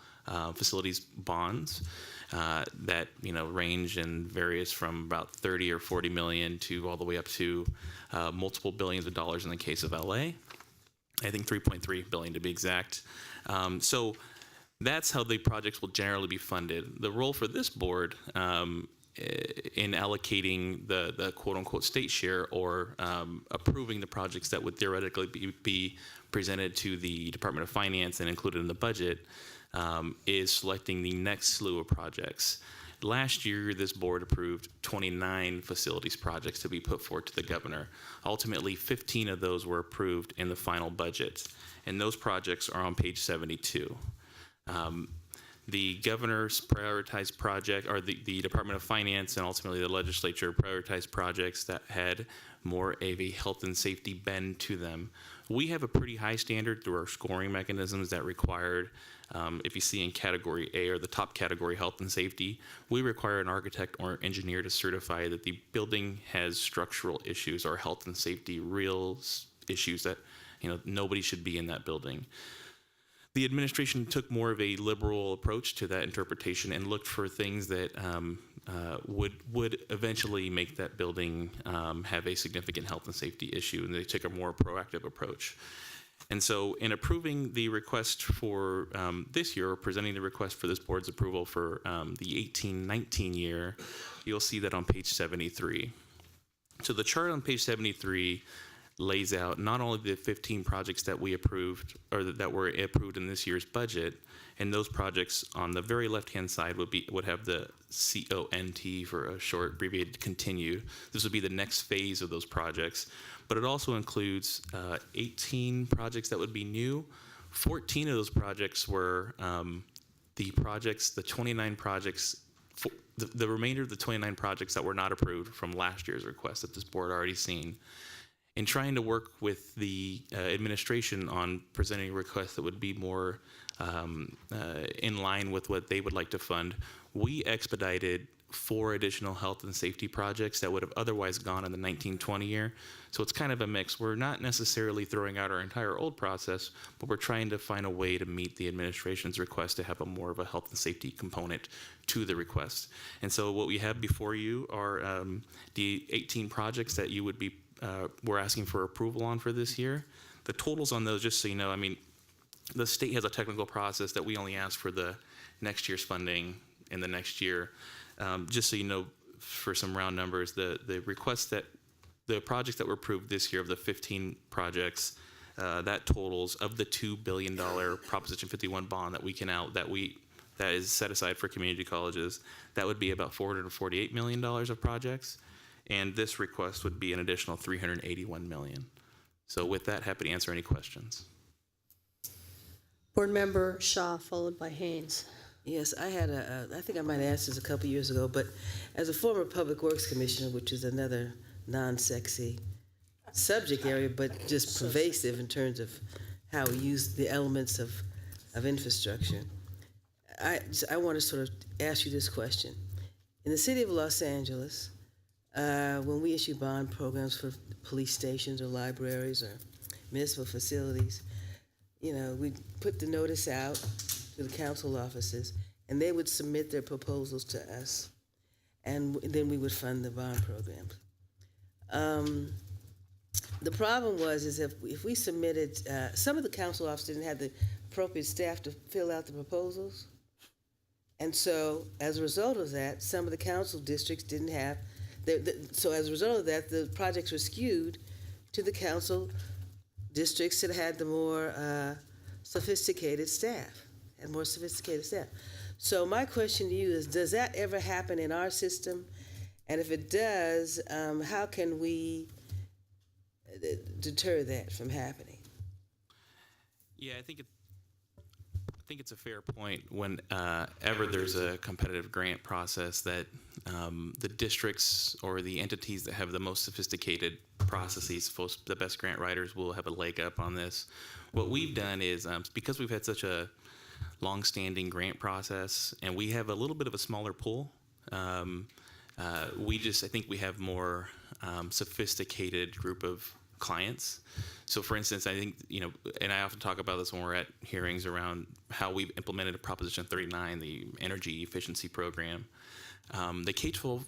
facilities bonds that range in various from about 30 or 40 million to all the way up to multiple billions of dollars in the case of LA. I think 3.3 billion to be exact. So that's how the projects will generally be funded. The role for this board in allocating the quote-unquote state share or approving the projects that would theoretically be presented to the Department of Finance and included in the budget is selecting the next slew of projects. Last year, this board approved 29 facilities projects to be put forward to the governor. Ultimately, 15 of those were approved in the final budget, and those projects are on page 72. The governor's prioritized project, or the Department of Finance and ultimately the legislature prioritized projects that had more of a health and safety bend to them. We have a pretty high standard through our scoring mechanisms that required, if you see in category A or the top category, health and safety, we require an architect or engineer to certify that the building has structural issues or health and safety real issues that nobody should be in that building. the administration took more of a liberal approach to that interpretation and looked for things that would eventually make that building have a significant health and safety issue, and they took a more proactive approach. And so in approving the request for this year, or presenting the request for this board's approval for the 18-19 year, you'll see that on page 73. So the chart on page 73 lays out not only the 15 projects that we approved, or that were approved in this year's budget, and those projects on the very left-hand side would have the CONT for a short abbreviated continue. This would be the next phase of those projects, but it also includes 18 projects that would be new. 14 of those projects were the 29 projects, the remainder of the 29 projects that were not approved from last year's request that this board already seen. In trying to work with the administration on presenting a request that would be more in line with what they would like to fund, we expedited 4 additional health and safety projects that would have otherwise gone in the 19-20 year. So it's kind of a mix. We're not necessarily throwing out our entire old process, but we're trying to find a way to meet the administration's request to have a more of a health and safety component to the request. And so what we have before you are the 18 projects that you would be we're asking for approval on for this year. The totals on those, just so you know, I mean, the state has a technical process that we only ask for the next year's funding in the next year. Just so you know, for some round numbers, the projects that were approved this year of the 15 projects, that totals of the $2 billion Proposition 51 bond that we can out, that is set aside for community colleges, that would be about $448 million of projects. And this request would be an additional $381 million. So with that, happy to answer any questions. Board Member Shaw, followed by Haynes. Yes, I had I think I might have asked this a couple years ago, but as a former Public Works Commissioner, which is another non-sexy subject area, but just pervasive in terms of how we use the elements of infrastructure, I want to sort of ask you this question. In the city of Los Angeles, when we issue bond programs for police stations or libraries or municipal facilities, you know, we put the notice out to the council offices, and they would submit their proposals to us, and then we would fund the bond programs. The problem is if we submitted, some of the council offices didn't have the appropriate staff to fill out the proposals, and so as a result of that, some of the council districts didn't have. So as a result of that, the projects were skewed to the council districts that had the more sophisticated staff, So my question to you is, does that ever happen in our system? And if it does, how can we deter that from happening? Yeah, I think it's a fair point when ever there's a competitive grant process that the districts or the entities that have the most sophisticated processes, the best grant writers will have a leg up on this. What we've done is, because we've had such a long-standing grant process and we have a little bit of a smaller pool, I think we have more sophisticated group of clients. So for instance, I think, you know, and I often talk about this when we're at hearings around how we've implemented a Proposition 39, the energy efficiency program. The K-12,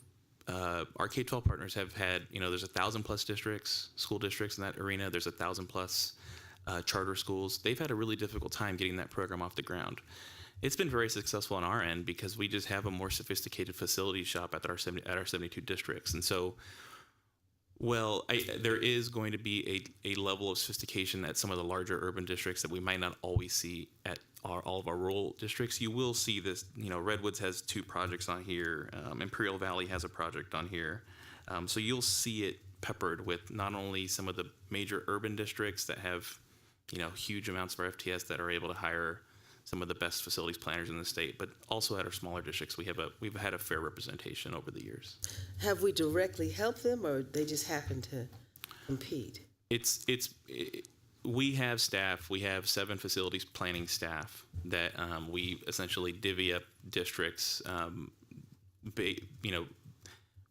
our K-12 partners have had, you know, there's 1,000+ districts, school districts in that arena. There's 1,000+ charter schools. They've had a really difficult time getting that program off the ground. It's been very successful on our end because we just have a more sophisticated facility shop at our 72 districts. And so, there is going to be a level of sophistication at some of the larger urban districts that we might not always see at all of our rural districts. You will see this, you know, Redwoods has 2 projects on here. Imperial Valley has a project on here. So you'll see it peppered with not only some of the major urban districts that have, you know, huge amounts of our FTS that are able to hire some of the best facilities planners in the state, but also at our smaller districts, we've had a fair representation over the years. Have we directly helped them, or they just happen to compete? We have staff. We have 7 facilities planning staff that we essentially divvy up districts. You know,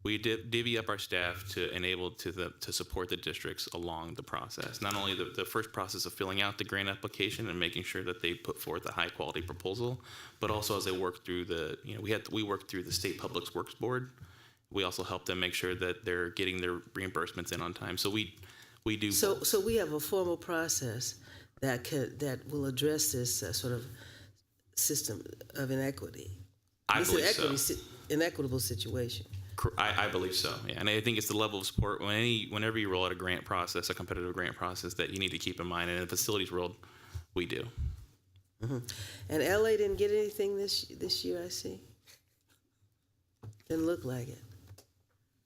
we divvy up our staff to enable to support the districts along the process. Not only the first process of filling out the grant application and making sure that they put forth a high quality proposal, but also as they work through we work through the State Public Works Board. We also help them make sure that they're getting their reimbursements in on time. So we do. So we have a formal process that will address this sort of system of inequity. I believe so. Inequitable situation. I believe so, yeah. And I think it's the level of support whenever you roll out a grant process, a competitive grant process, that you need to keep in mind. And in the facilities world, we do. Mm-hmm. And LA didn't get anything this year, I see. Didn't look like it.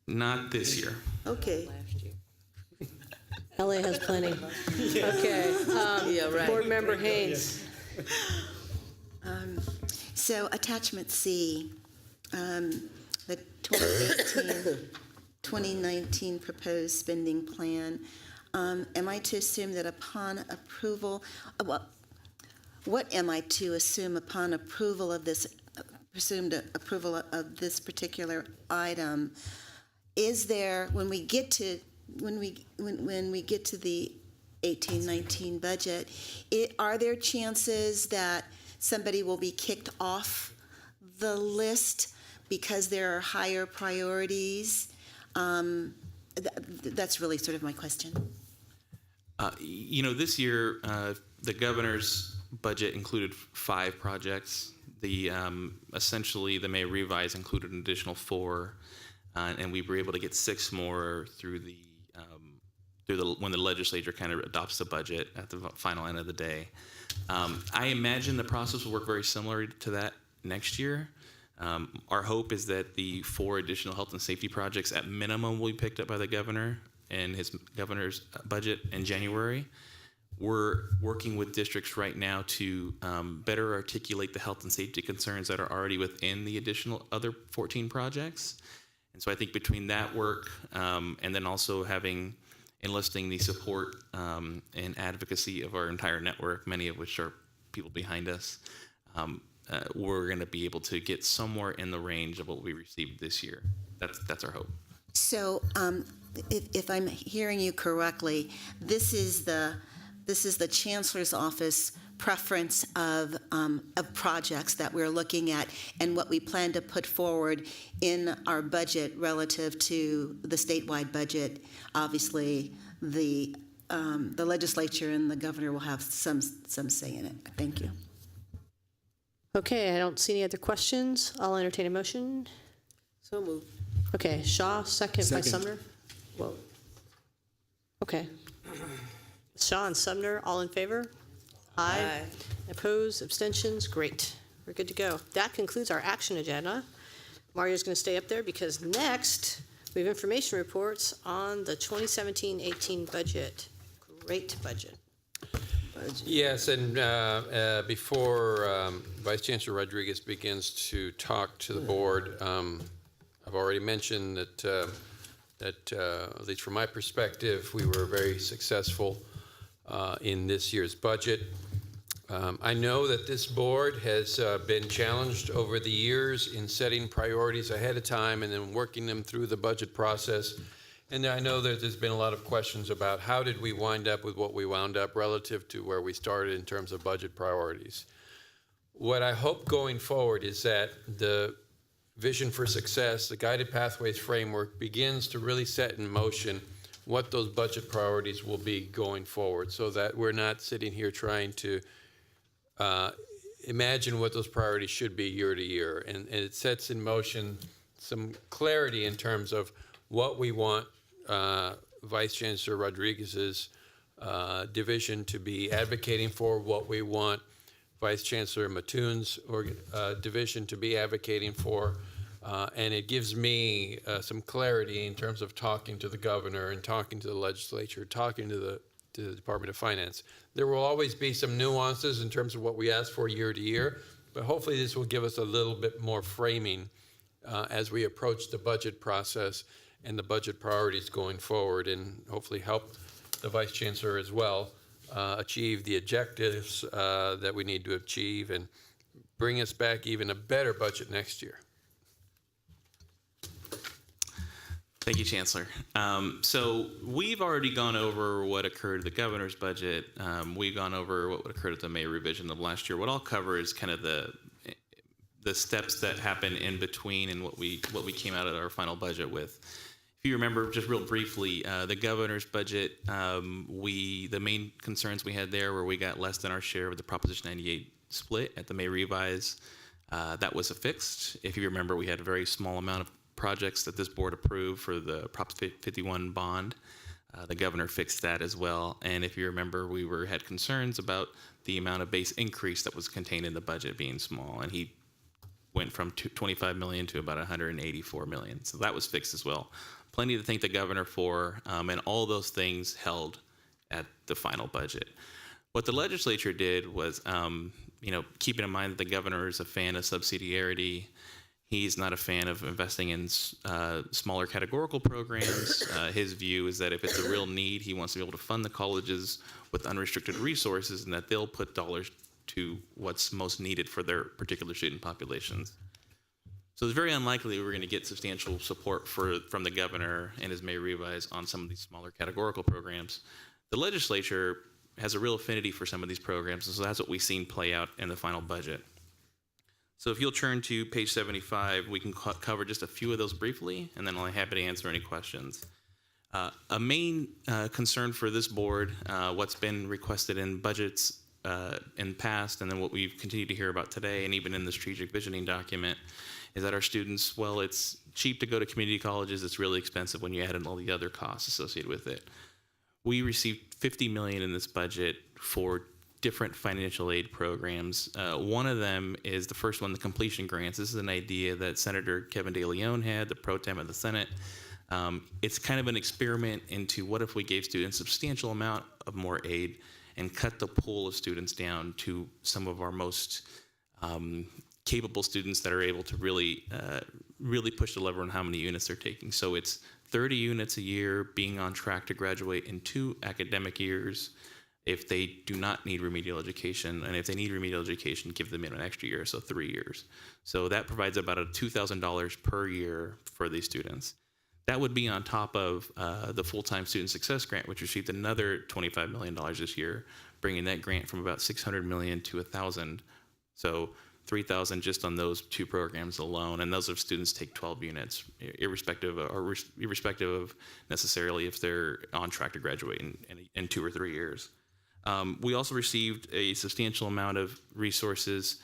Not this year. Okay. LA has plenty. Okay. Yeah, right. Board Member Haynes. So attachment C, the 2019 proposed spending plan. Am I to assume that upon approval, what am I to assume upon approval of this, presumed approval of this particular item? Is there, when we get to the 18-19 budget, are there chances that somebody will be kicked off the list because there are higher priorities? That's really sort of my question. This year, the governor's budget included 5 projects. Essentially, the May revise included an additional 4, and we were able to get 6 more through when the legislature kind of adopts the budget at the final end of the day. I imagine the process will work very similar to that next year. Our hope is that the 4 additional health and safety projects at minimum will be picked up by the governor and his governor's budget in January. We're working with districts right now to better articulate the health and safety concerns that are already within the additional other 14 projects. And so I think between that work and then also enlisting the support and advocacy of our entire network, many of which are people behind us, we're going to be able to get somewhere in the range of what we received this year. That's our hope. So, if I'm hearing you correctly, this is the Chancellor's office preference of projects that we're looking at and what we plan to put forward in our budget relative to the statewide budget. Obviously, the legislature and the governor will have some say in it. Thank you. Okay, I don't see any other questions. I'll entertain a motion. So moved. Okay, Shaw, second by Sumner. Whoa. Okay. Shaw and Sumner, all in favor? Aye. Opposed, abstentions? Great. We're good to go. That concludes our action agenda. Mario's going to stay up there because next we have information reports on the 2017-18 budget. Great budget. Yes, and before Vice Chancellor Rodriguez begins to talk to the board, I've already mentioned that at least from my perspective, we were very successful in this year's budget. I know that this board has been challenged over the years in setting priorities ahead of time and then working them through the budget process. And I know that there's been a lot of questions about how did we wind up with what we wound up relative to where we started in terms of budget priorities. What I hope going forward is that the Vision for Success, the Guided Pathways framework, begins to really set in motion what those budget priorities will be going forward so that we're not sitting here trying to imagine what those priorities should be year to year. And it sets in motion some clarity in terms of what we want Vice Chancellor Rodriguez's division to be advocating for, what we want Vice Chancellor Mattoon's division to be advocating for, and it gives me some clarity in terms of talking to the governor and talking to the legislature, talking to the Department of Finance. There will always be some nuances in terms of what we ask for year to year, but hopefully this will give us a little bit more framing as we approach the budget process and the budget priorities going forward, and hopefully help the Vice Chancellor as well achieve the objectives that we need to achieve and bring us back even a better budget next year. Thank you, Chancellor. So we've already gone over what occurred at the governor's budget. We've gone over what occurred at the May revision of last year. What I'll cover is kind of the steps that happened in between and what we came out of our final budget with. If you remember, just real briefly, the governor's budget, the main concerns we had there were we got less than our share of the Proposition 98 split at the May revise. That was affixed. If you remember, we had a very small amount of projects that this board approved for the Prop 51 bond. The governor fixed that as well. And if you remember, we had concerns about the amount of base increase that was contained in the budget being small. And he went from 25 million to about 184 million. So that was fixed as well. Plenty to thank the governor for, and all those things held at the final budget. What the legislature did was, keeping in mind that the governor is a fan of subsidiarity, he's not a fan of investing in smaller categorical programs. His view is that if it's a real need, he wants to be able to fund the colleges with unrestricted resources and that they'll put dollars to what's most needed for their particular student populations. So it's very unlikely we're going to get substantial support from the governor and his May revise on some of these smaller categorical programs. The legislature has a real affinity for some of these programs, and so that's what we've seen play out in the final budget. So if you'll turn to page 75, we can cover just a few of those briefly, and then I'll be happy to answer any questions. A main concern for this board, what's been requested in budgets in the past, and then what we've continued to hear about today, and even in the strategic visioning document, is that our students, well, it's cheap to go to community colleges, it's really expensive when you add in all the other costs associated with it. We received $50 million in this budget for different financial aid programs. One of them is the first one, the completion grants. This is an idea that Senator Kevin De Leon had, the pro tem of the Senate. It's kind of an experiment into what if we gave students a substantial amount of more aid and cut the pool of students down to some of our most capable students that are able to really push the lever on how many units they're taking. So it's 30 units a year, being on track to graduate in 2 academic years if they do not need remedial education. And if they need remedial education, give them in an extra year, so 3 years. So that provides about $2,000 per year for these students. That would be on top of the full-time student success grant, which received another $25 million this year, bringing that grant from about $600 million to $1,000. So $3,000 just on those 2 programs alone, and those of students take 12 units, irrespective of necessarily if they're on track to graduate in 2 or 3 years. We also received a substantial amount of resources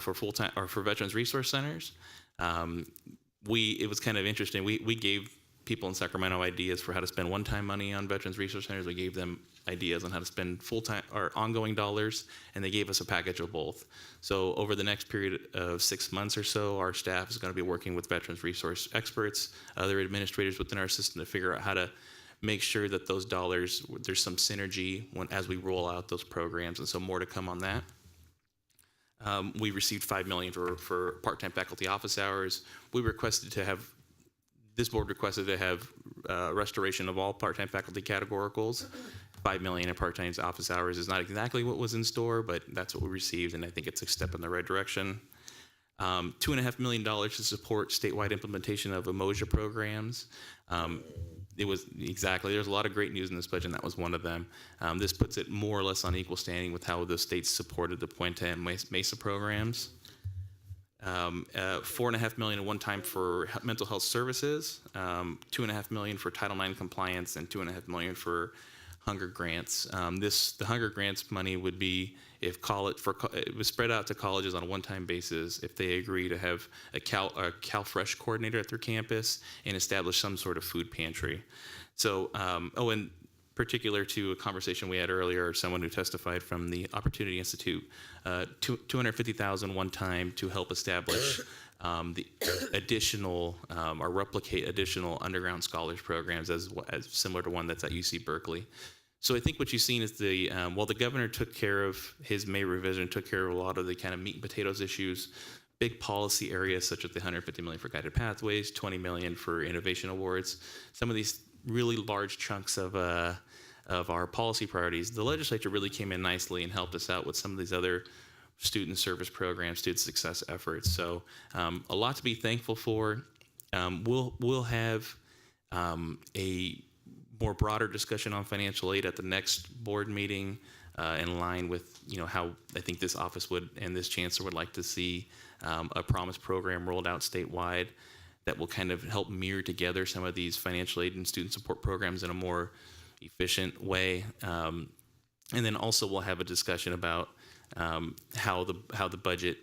for full-time or for Veterans Resource Centers. It was kind of interesting. We gave people in Sacramento ideas for how to spend one-time money on Veterans Resource Centers. We gave them ideas on how to spend full-time or ongoing dollars, and they gave us a package of both. So over the next period of 6 months or so, our staff is going to be working with Veterans Resource experts, other administrators within our system to figure out how to make sure that those dollars, there's some synergy as we roll out those programs, and so more to come on that. We received $5 million for part-time faculty office hours. This board requested to have restoration of all part-time faculty categoricals. $5 million in part-time office hours is not exactly what was in store, but that's what we received, and I think it's a step in the right direction. $2.5 million to support statewide implementation of EMOSIA programs. There's a lot of great news in this budget, and that was one of them. This puts it more or less on equal standing with how the states supported the Puente and Mesa programs. $4.5 million one time for mental health services, $2.5 million for Title IX compliance, and $2.5 million for hunger grants. The hunger grants money would be it was spread out to colleges on a one-time basis if they agree to have a CalFresh coordinator at their campus and establish some sort of food pantry. So, and particular to a conversation we had earlier, someone who testified from the Opportunity Institute, $250,000 one time to help establish the additional or replicate additional underground scholars programs as similar to one that's at UC Berkeley. So I think what you've seen is while the governor took care of his May revision, took care of a lot of the kind of meat and potatoes issues, big policy areas such as the $150 million for guided pathways, $20 million for innovation awards, some of these really large chunks of our policy priorities, the legislature really came in nicely and helped us out with some of these other student service programs, student success efforts. So a lot to be thankful for. We'll have a more broader discussion on financial aid at the next board meeting, in line with how I think this office would and this chancellor would like to see a promise program rolled out statewide that will kind of help mirror together some of these financial aid and student support programs in a more efficient way. And then also we'll have a discussion about how the budget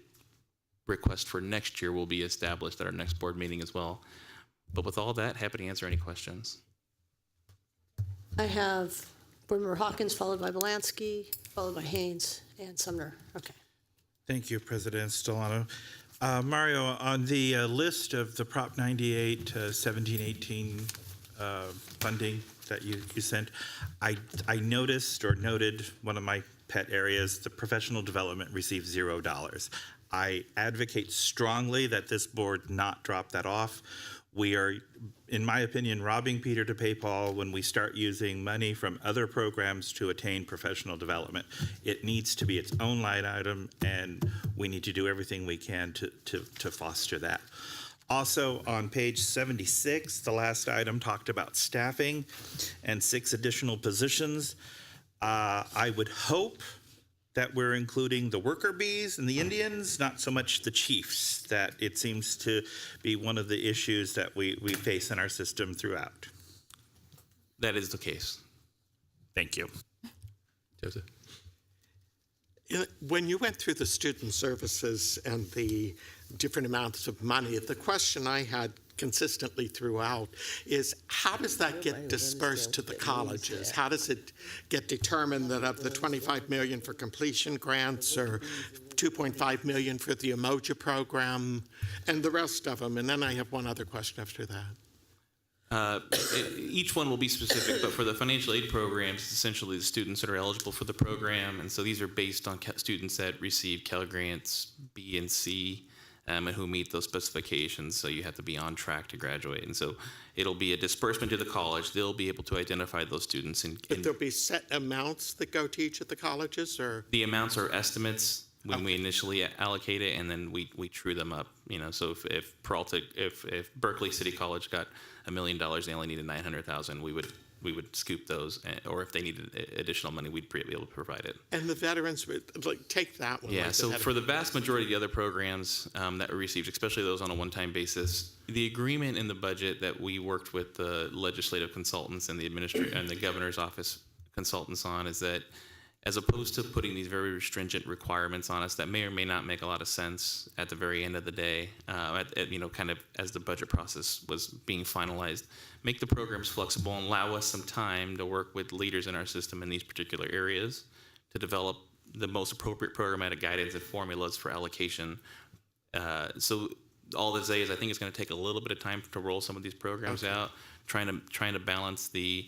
request for next year will be established at our next board meeting as well. But with all that, happy to answer any questions. I have Board Member Hawkins, followed by Belansky, followed by Haynes and Sumner. Okay. Thank you, President Stolano. Mario, on the list of the Prop 98 1718 funding that you sent, I noticed or noted one of my pet areas, the professional development received $0. I advocate strongly that this board not drop that off. We are, in my opinion, robbing Peter to pay Paul when we start using money from other programs to attain professional development. It needs to be its own line item, and we need to do everything we can to foster that. Also, on page 76, the last item talked about staffing and 6 additional positions. I would hope that we're including the worker bees and the Indians, not so much the chiefs, that it seems to be one of the issues that we face in our system throughout. That is the case. Thank you. Joseph? When you went through the student services and the different amounts of money, the question I had consistently throughout is how does that get dispersed to the colleges? How does it get determined that of the $25 million for completion grants or $2.5 million for the Umoja program and the rest of them? And then I have one other question after that. Each one will be specific, but for the financial aid programs, it's essentially the students that are eligible for the program, and so these are based on students that receive Cal Grants B and C, and who meet those specifications, so you have to be on track to graduate. And so it'll be a disbursement to the college. They'll be able to identify those students. But there'll be set amounts that go to each of the colleges, or? The amounts are estimates when we initially allocate it, and then we true them up. So if Berkeley City College got $1 million, they only needed $900,000, we would scoop those, or if they needed additional money, we'd be able to provide it. And the veterans would take that one. Yeah, so for the vast majority of the other programs that we received, especially those on a one-time basis, the agreement in the budget that we worked with the legislative consultants and the governor's office consultants on is that as opposed to putting these very stringent requirements on us that may or may not make a lot of sense at the very end of the day, kind of as the budget process was being finalized, make the programs flexible and allow us some time to work with leaders in our system in these particular areas to develop the most appropriate programmatic guidance and formulas for allocation. So all to say is I think it's going to take a little bit of time to roll some of these programs out, trying to balance the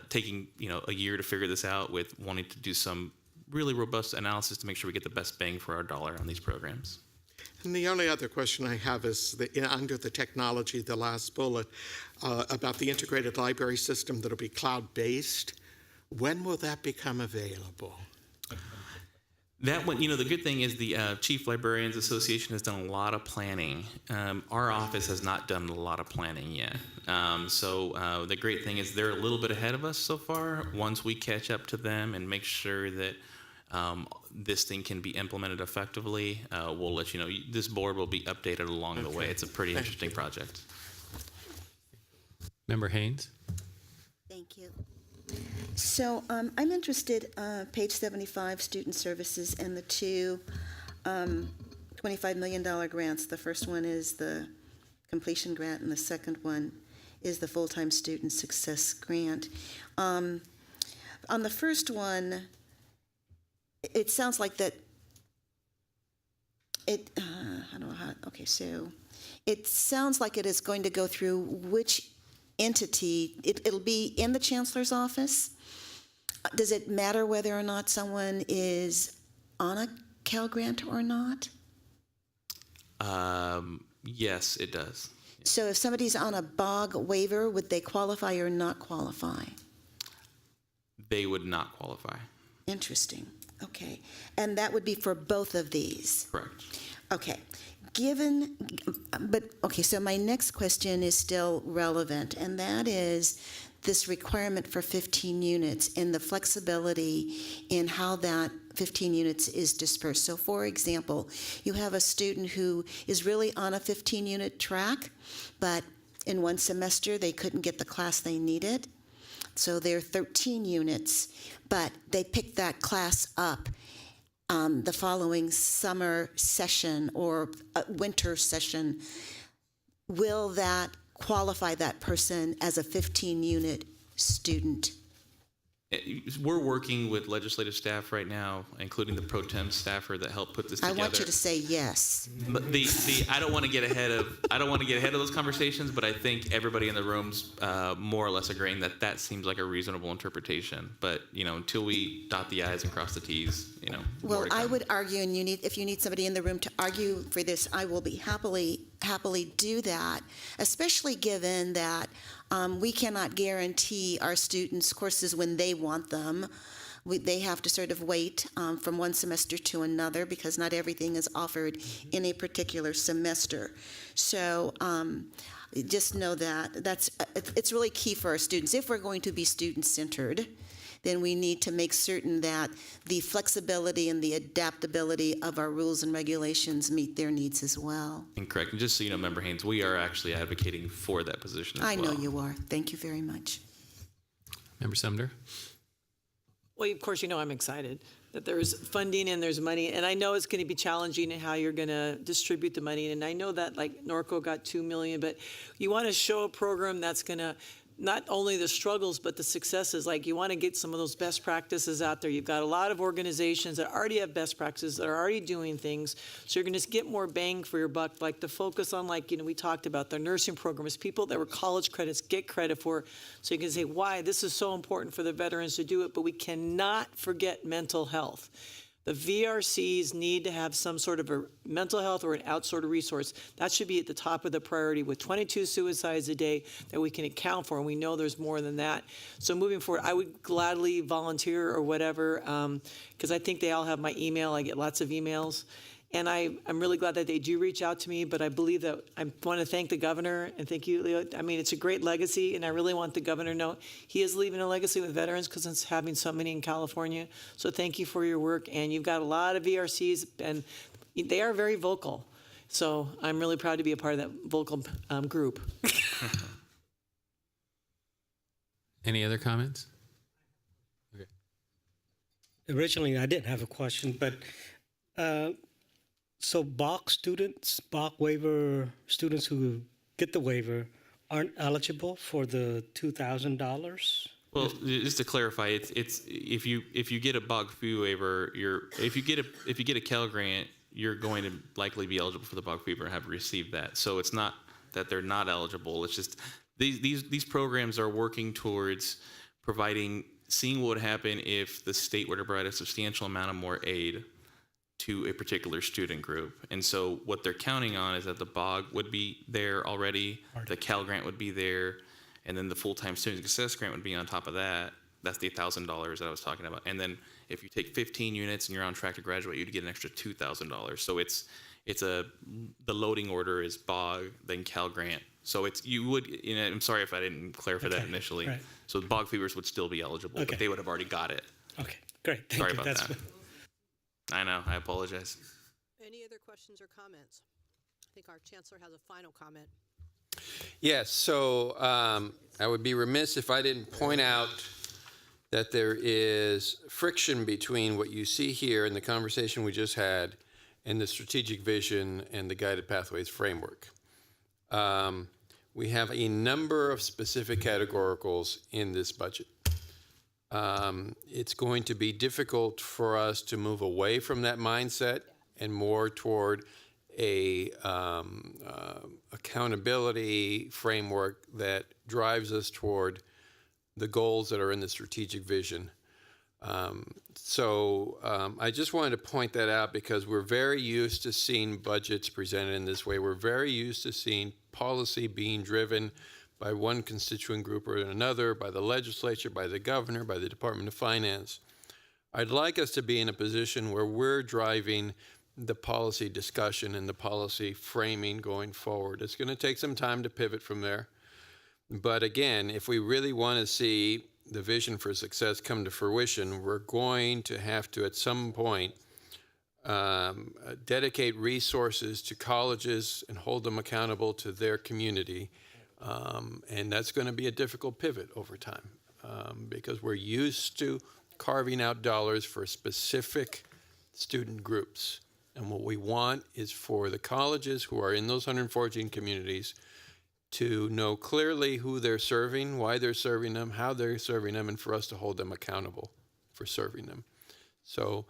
taking a year to figure this out with wanting to do some really robust analysis to make sure we get the best bang for our dollar on these programs. And the only other question I have is under the technology, the last bullet, about the integrated library system that'll be cloud-based. When will that become available? That one, the good thing is the Chief Librarians Association has done a lot of planning. Our office has not done a lot of planning yet. So the great thing is they're a little bit ahead of us so far. Once we catch up to them and make sure that this thing can be implemented effectively, we'll let you know. This board will be updated along the way. It's a pretty interesting project. Member Haynes? Thank you. So I'm interested, page 75, student services, and the two $25 million grants. The first one is the completion grant, and the second one is the full-time student success grant. On the first one, it sounds like that it, I don't know how, okay, so it sounds like it is going to go through which entity? It'll be in the Chancellor's office. Does it matter whether or not someone is on a Cal Grant or not? Yes, it does. So if somebody's on a BOG waiver, would they qualify or not qualify? They would not qualify. Interesting. Okay. And that would be for both of these? Correct. Okay. so my next question is still relevant, and that is this requirement for 15 units and the flexibility in how that 15 units is dispersed. So for example, you have a student who is really on a 15-unit track, but in one semester they couldn't get the class they needed. So they're 13 units, but they picked that class up the following summer session or winter session. Will that qualify that person as a 15-unit student? We're working with legislative staff right now, including the pro tem staffer that helped put this together. I want you to say yes. But I don't want to get ahead of those conversations, but I think everybody in the room's more or less agreeing that that seems like a reasonable interpretation. But until we dot the i's and cross the t's, Well, I would argue, and if you need somebody in the room to argue for this, I will be happily do that, especially given that we cannot guarantee our students courses when they want them. They have to sort of wait from one semester to another because not everything is offered in a particular semester. So just know that it's really key for our students. If we're going to be student-centered, then we need to make certain that the flexibility and the adaptability of our rules and regulations meet their needs as well. Incorrect. And just so you know, Member Haynes, we are actually advocating for that position as well. I know you are. Thank you very much. Member Sumner? Well, of course, I'm excited that there's funding and there's money, and I know it's going to be challenging in how you're going to distribute the money, and I know that like Norco got $2 million, but you want to show a program that's going to not only the struggles, but the successes. Like you want to get some of those best practices out there. You've got a lot of organizations that already have best practices, that are already doing things. So you're going to get more bang for your buck. Like the focus on we talked about the nursing programs, people that were college credits get credit for. So you can say, why this is so important for the veterans to do it, but we cannot forget mental health. The VRCs need to have some sort of a mental health or an outsourced resource. That should be at the top of the priority with 22 suicides a day that we can account for, and we know there's more than that. So moving forward, I would gladly volunteer or whatever, because I think they all have my email. I get lots of emails. And I'm really glad that they do reach out to me, but I believe that I want to thank the governor and thank you, Leo. I mean, it's a great legacy, and I really want the governor to know he is leaving a legacy with veterans because it's having so many in California. So thank you for your work, and you've got a lot of VRCs, and they are very vocal. So I'm really proud to be a part of that vocal group. Any other comments? Okay. Originally, I didn't have a question, but so BOC waiver students who get the waiver aren't eligible for the $2,000? Well, just to clarify, it's if you get a BOC fee waiver, if you get a Cal Grant, you're going to likely be eligible for the BOC fee waiver and have received that. So it's not that they're not eligible. It's just these programs are working towards seeing what would happen if the state were to provide a substantial amount of more aid to a particular student group. And so what they're counting on is that the BOG would be there already, the Cal Grant would be there, and then the full-time student success grant would be on top of that. That's the $1,000 that I was talking about. And then if you take 15 units and you're on track to graduate, you'd get an extra $2,000. So the loading order is BOG, then Cal Grant. So I'm sorry if I didn't clarify that initially. Right. So the BOG feevers would still be eligible, but they would have already got it. Okay, great. Thank Sorry you. about that. I know, I apologize. Any other questions or comments? I think our Chancellor has a final comment. Yes, so I would be remiss if I didn't point out that there is friction between what you see here in the conversation we just had and the strategic vision and the guided pathways framework. We have a number of specific categoricals in this budget. It's going to be difficult for us to move away from that mindset and more toward a accountability framework that drives us toward the goals that are in the strategic vision. I just wanted to point that out because we're very used to seeing budgets presented in this way. We're very used to seeing policy being driven by one constituent group or another, by the legislature, by the governor, by the Department of Finance. I'd like us to be in a position where we're driving the policy discussion and the policy framing going forward. It's going to take some time to pivot from there. But again, if we really want to see the vision for success come to fruition, we're going to have to, at some point, dedicate resources to colleges and hold them accountable to their community. And that's going to be a difficult pivot over time because we're used to carving out dollars for specific student groups. And what we want is for the colleges who are in those 114 communities to know clearly who they're serving, why they're serving them, how they're serving them, and for us to hold them accountable for serving them. So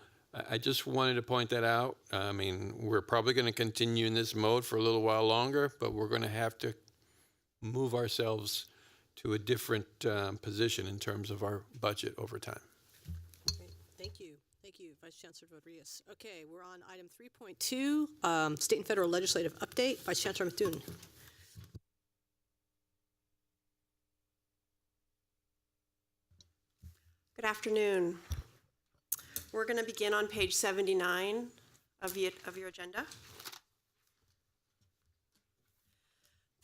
I just wanted to point that out. I mean, we're probably going to continue in this mode for a little while longer, but we're going to have to move ourselves to a different position in terms of our budget over time. Great. Thank you. Thank you, Vice Chancellor Rodriguez. Okay, we're on item 3.2, State and Federal Legislative Update. Vice Chancellor Mattoon. Good afternoon. We're going to begin on page 79 of your agenda.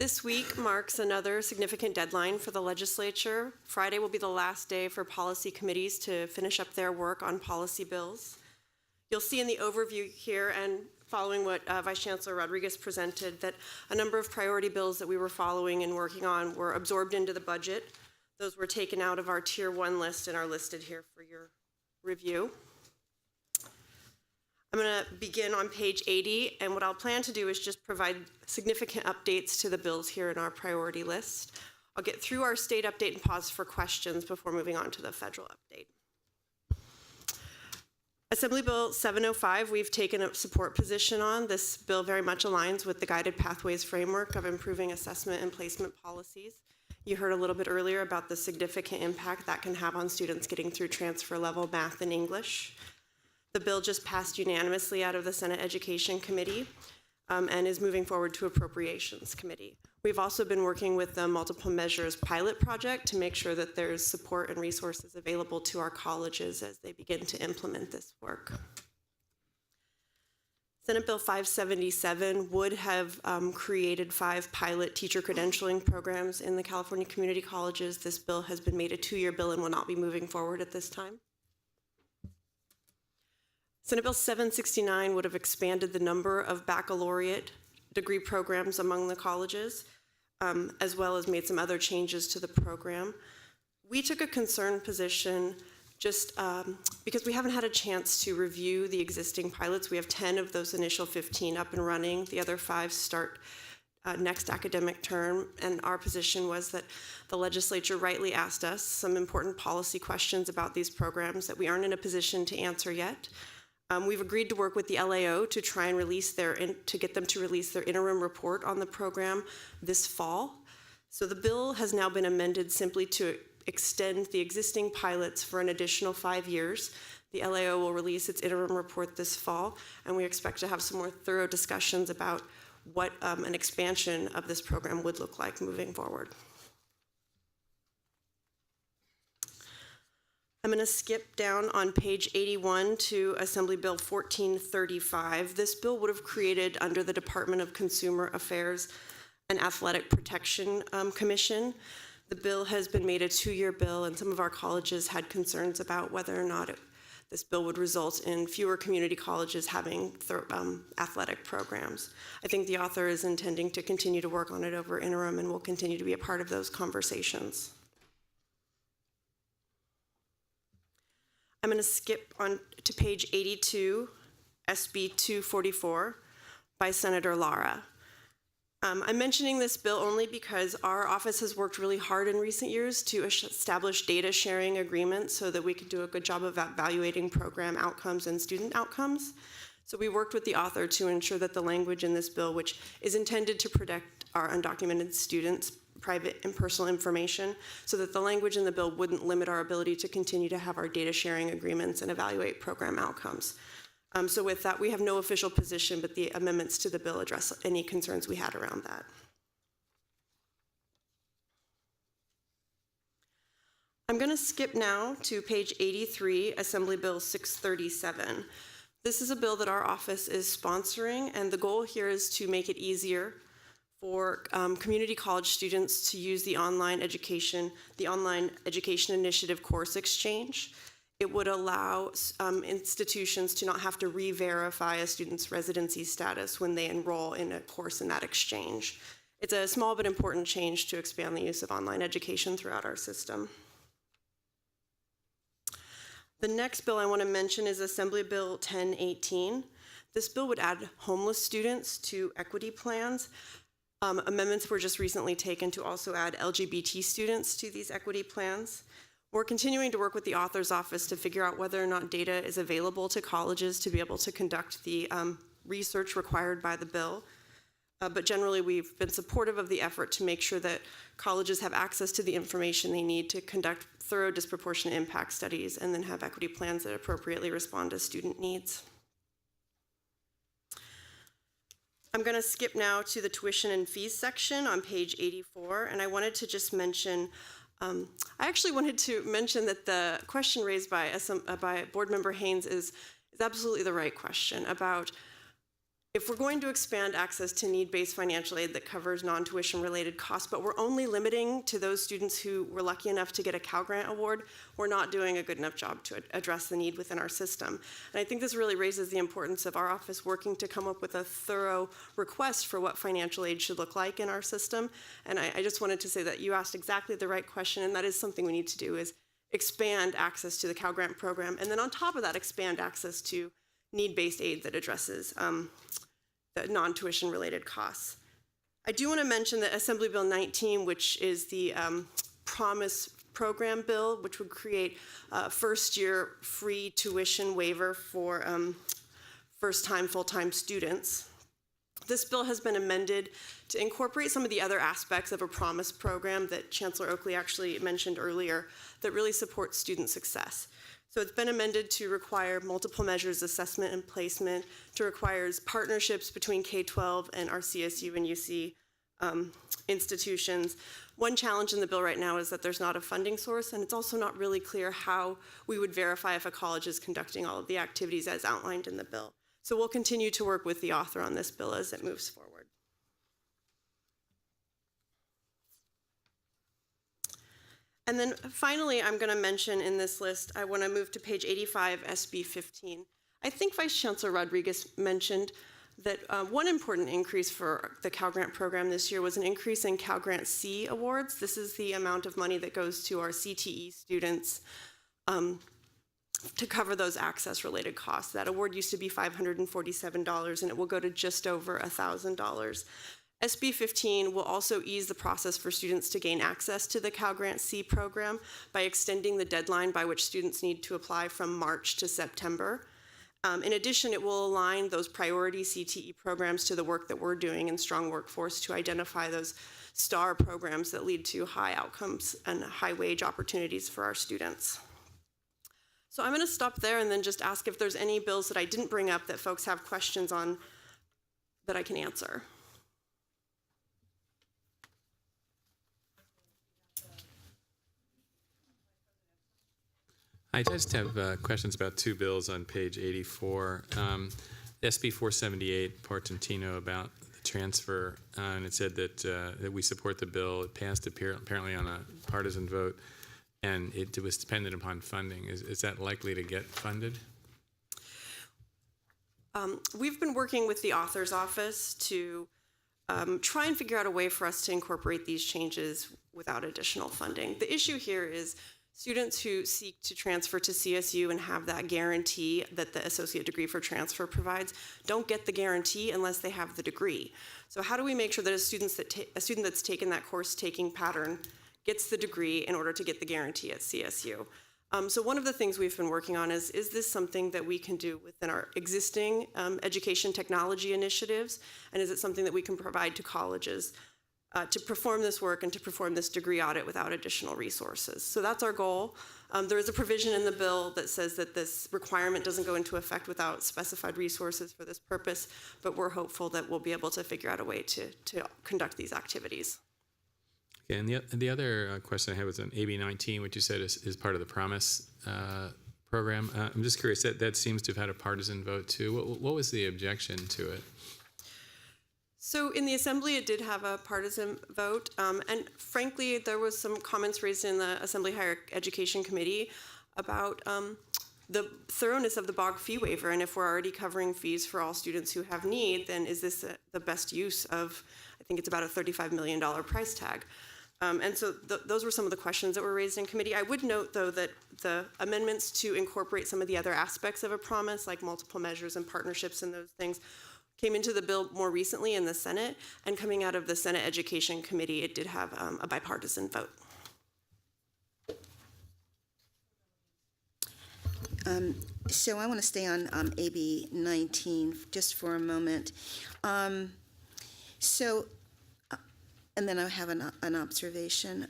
This week marks another significant deadline for the legislature. Friday will be the last day for policy committees to finish up their work on policy bills. You'll see in the overview here and following what Vice Chancellor Rodriguez presented that a number of priority bills that we were following and working on were absorbed into the budget. Those were taken out of our Tier 1 list and are listed here for your review. I'm going to begin on page 80, and what I'll plan to do is just provide significant updates to the bills here in our priority list. I'll get through our state update and pause for questions before moving on to the federal update. Assembly Bill 705, we've taken a support position on. This bill very much aligns with the Guided Pathways framework of improving assessment and placement policies. You heard a little bit earlier about the significant impact that can have on students getting through transfer level math and English. The bill just passed unanimously out of the Senate Education Committee and is moving forward to Appropriations Committee. We've also been working with the Multiple Measures Pilot Project to make sure that there's support and resources available to our colleges as they begin to implement this work. Senate Bill 577 would have created 5 pilot teacher credentialing programs in the California community colleges. This bill has been made a 2-year bill and will not be moving forward at this time. Senate Bill 769 would have expanded the number of baccalaureate degree programs among the colleges, as well as made some other changes to the program. We took a concerned position just because we haven't had a chance to review the existing pilots. We have 10 of those initial 15 up and running. The other 5 start next academic term, and our position was that the legislature rightly asked us some important policy questions about these programs that we aren't in a position to answer yet. We've agreed to work with the LAO to try and to get them to release their interim report on the program this fall. So the bill has now been amended simply to extend the existing pilots for an additional 5 years. The LAO will release its interim report this fall, and we expect to have some more thorough discussions about what an expansion of this program would look like moving forward. I'm going to skip down on page 81 to Assembly Bill 1435. This bill would have created, under the Department of Consumer Affairs, an Athletic Protection Commission. The bill has been made a 2-year bill, and some of our colleges had concerns about whether or not this bill would result in fewer community colleges having athletic programs. I think the author is intending to continue to work on it over interim and will continue to be a part of those conversations. I'm going to skip on to page 82, SB 244, by Senator Lara. I'm mentioning this bill only because our office has worked really hard in recent years to establish data sharing agreements so that we could do a good job of evaluating program outcomes and student outcomes. So we worked with the author to ensure that the language in this bill, which is intended to protect our undocumented students' private and personal information, so that the language in the bill wouldn't limit our ability to continue to have our data sharing agreements and evaluate program outcomes. So with that, we have no official position, but the amendments to the bill address any concerns we had around that. I'm going to skip now to page 83, Assembly Bill 637. This is a bill that our office is sponsoring, and the goal here is to make it easier for community college students to use the online education initiative course exchange. It would allow institutions to not have to re-verify a student's residency status when they enroll in a course in that exchange. It's a small but important change to expand the use of online education throughout our system. The next bill I want to mention is Assembly Bill 1018. This bill would add homeless students to equity plans. Amendments were just recently taken to also add LGBT students to these equity plans. We're continuing to work with the author's office to figure out whether or not data is available to colleges to be able to conduct the research required by the bill. But generally, we've been supportive of the effort to make sure that colleges have access to the information they need to conduct thorough disproportionate impact studies and then have equity plans that appropriately respond to student needs. I'm going to skip now to the tuition and fees section on page 84, and I wanted to just mention, I actually wanted to mention that the question raised by Board Member Haynes is absolutely the right question about if we're going to expand access to need-based financial aid that covers non-tuition related costs, but we're only limiting to those students who were lucky enough to get a Cal Grant award, we're not doing a good enough job to address the need within our system. And I think this really raises the importance of our office working to come up with a thorough request for what financial aid should look like in our system. And I just wanted to say that you asked exactly the right question, and that is something we need to do, is expand access to the Cal Grant program, and then on top of that, expand access to need-based aid that addresses the non-tuition related costs. I do want to mention that Assembly Bill 19, which is the Promise Program bill, which would create first-year free tuition waiver for first-time, full-time students. This bill has been amended to incorporate some of the other aspects of a Promise program that Chancellor Oakley actually mentioned earlier that really support student success. So it's been amended to require multiple measures assessment and placement, to require partnerships between K-12 and our CSU and UC institutions. One challenge in the bill right now is that there's not a funding source, and it's also not really clear how we would verify if a college is conducting all of the activities as outlined in the bill. So we'll continue to work with the author on this bill as it moves forward. And then finally, I'm going to mention in this list, I want to move to page 85, SB 15. I think Vice Chancellor Rodriguez mentioned that one important increase for the Cal Grant program this year was an increase in Cal Grant C awards. This is the amount of money that goes to our CTE students to cover those access-related costs. That award used to be $547, and it will go to just over $1,000. SB 15 will also ease the process for students to gain access to the Cal Grant C program by extending the deadline by which students need to apply from March to September. In addition, it will align those priority CTE programs to the work that we're doing in Strong Workforce to identify those STAR programs that lead to high outcomes and high wage opportunities for our students. So I'm going to stop there and then just ask if there's any bills that I didn't bring up that folks have questions on that I can answer. I just have questions about two bills on page 84. SB 478, Partantino, about the transfer, and it said that we support the bill. It passed apparently on a partisan vote, and it was dependent upon funding. Is that likely to get funded? We've been working with the author's office to try and figure out a way for us to incorporate these changes without additional funding. The issue here is students who seek to transfer to CSU and have that guarantee that the associate degree for transfer provides don't get the guarantee unless they have the degree. So how do we make sure that a student that's taken that course taking pattern gets the degree in order to get the guarantee at CSU? So one of the things we've been working on is this something that we can do within our existing education technology initiatives, and is it something that we can provide to colleges to perform this work and to perform this degree audit without additional resources? So that's our goal. There is a provision in the bill that says that this requirement doesn't go into effect without specified resources for this purpose, but we're hopeful that we'll be able to figure out a way to conduct these activities. Okay, and the other question I had was on AB 19, which you said is part of the Promise program. I'm just curious, that seems to have had a partisan vote too. What was the objection to it? So in the Assembly, it did have a partisan vote, and frankly, there was some comments raised in the Assembly Higher Education Committee about the thoroughness of the BOG fee waiver, and if we're already covering fees for all students who have need, then is this the best use of, I think it's about a $35 million price tag. And so those were some of the questions that were raised in committee. I would note, though, that the amendments to incorporate some of the other aspects of a promise, like multiple measures and partnerships and those things, came into the bill more recently in the Senate, and coming out of the Senate Education Committee, it did have a bipartisan vote. So I want to stay on AB 19 just for a moment. And then I have an observation.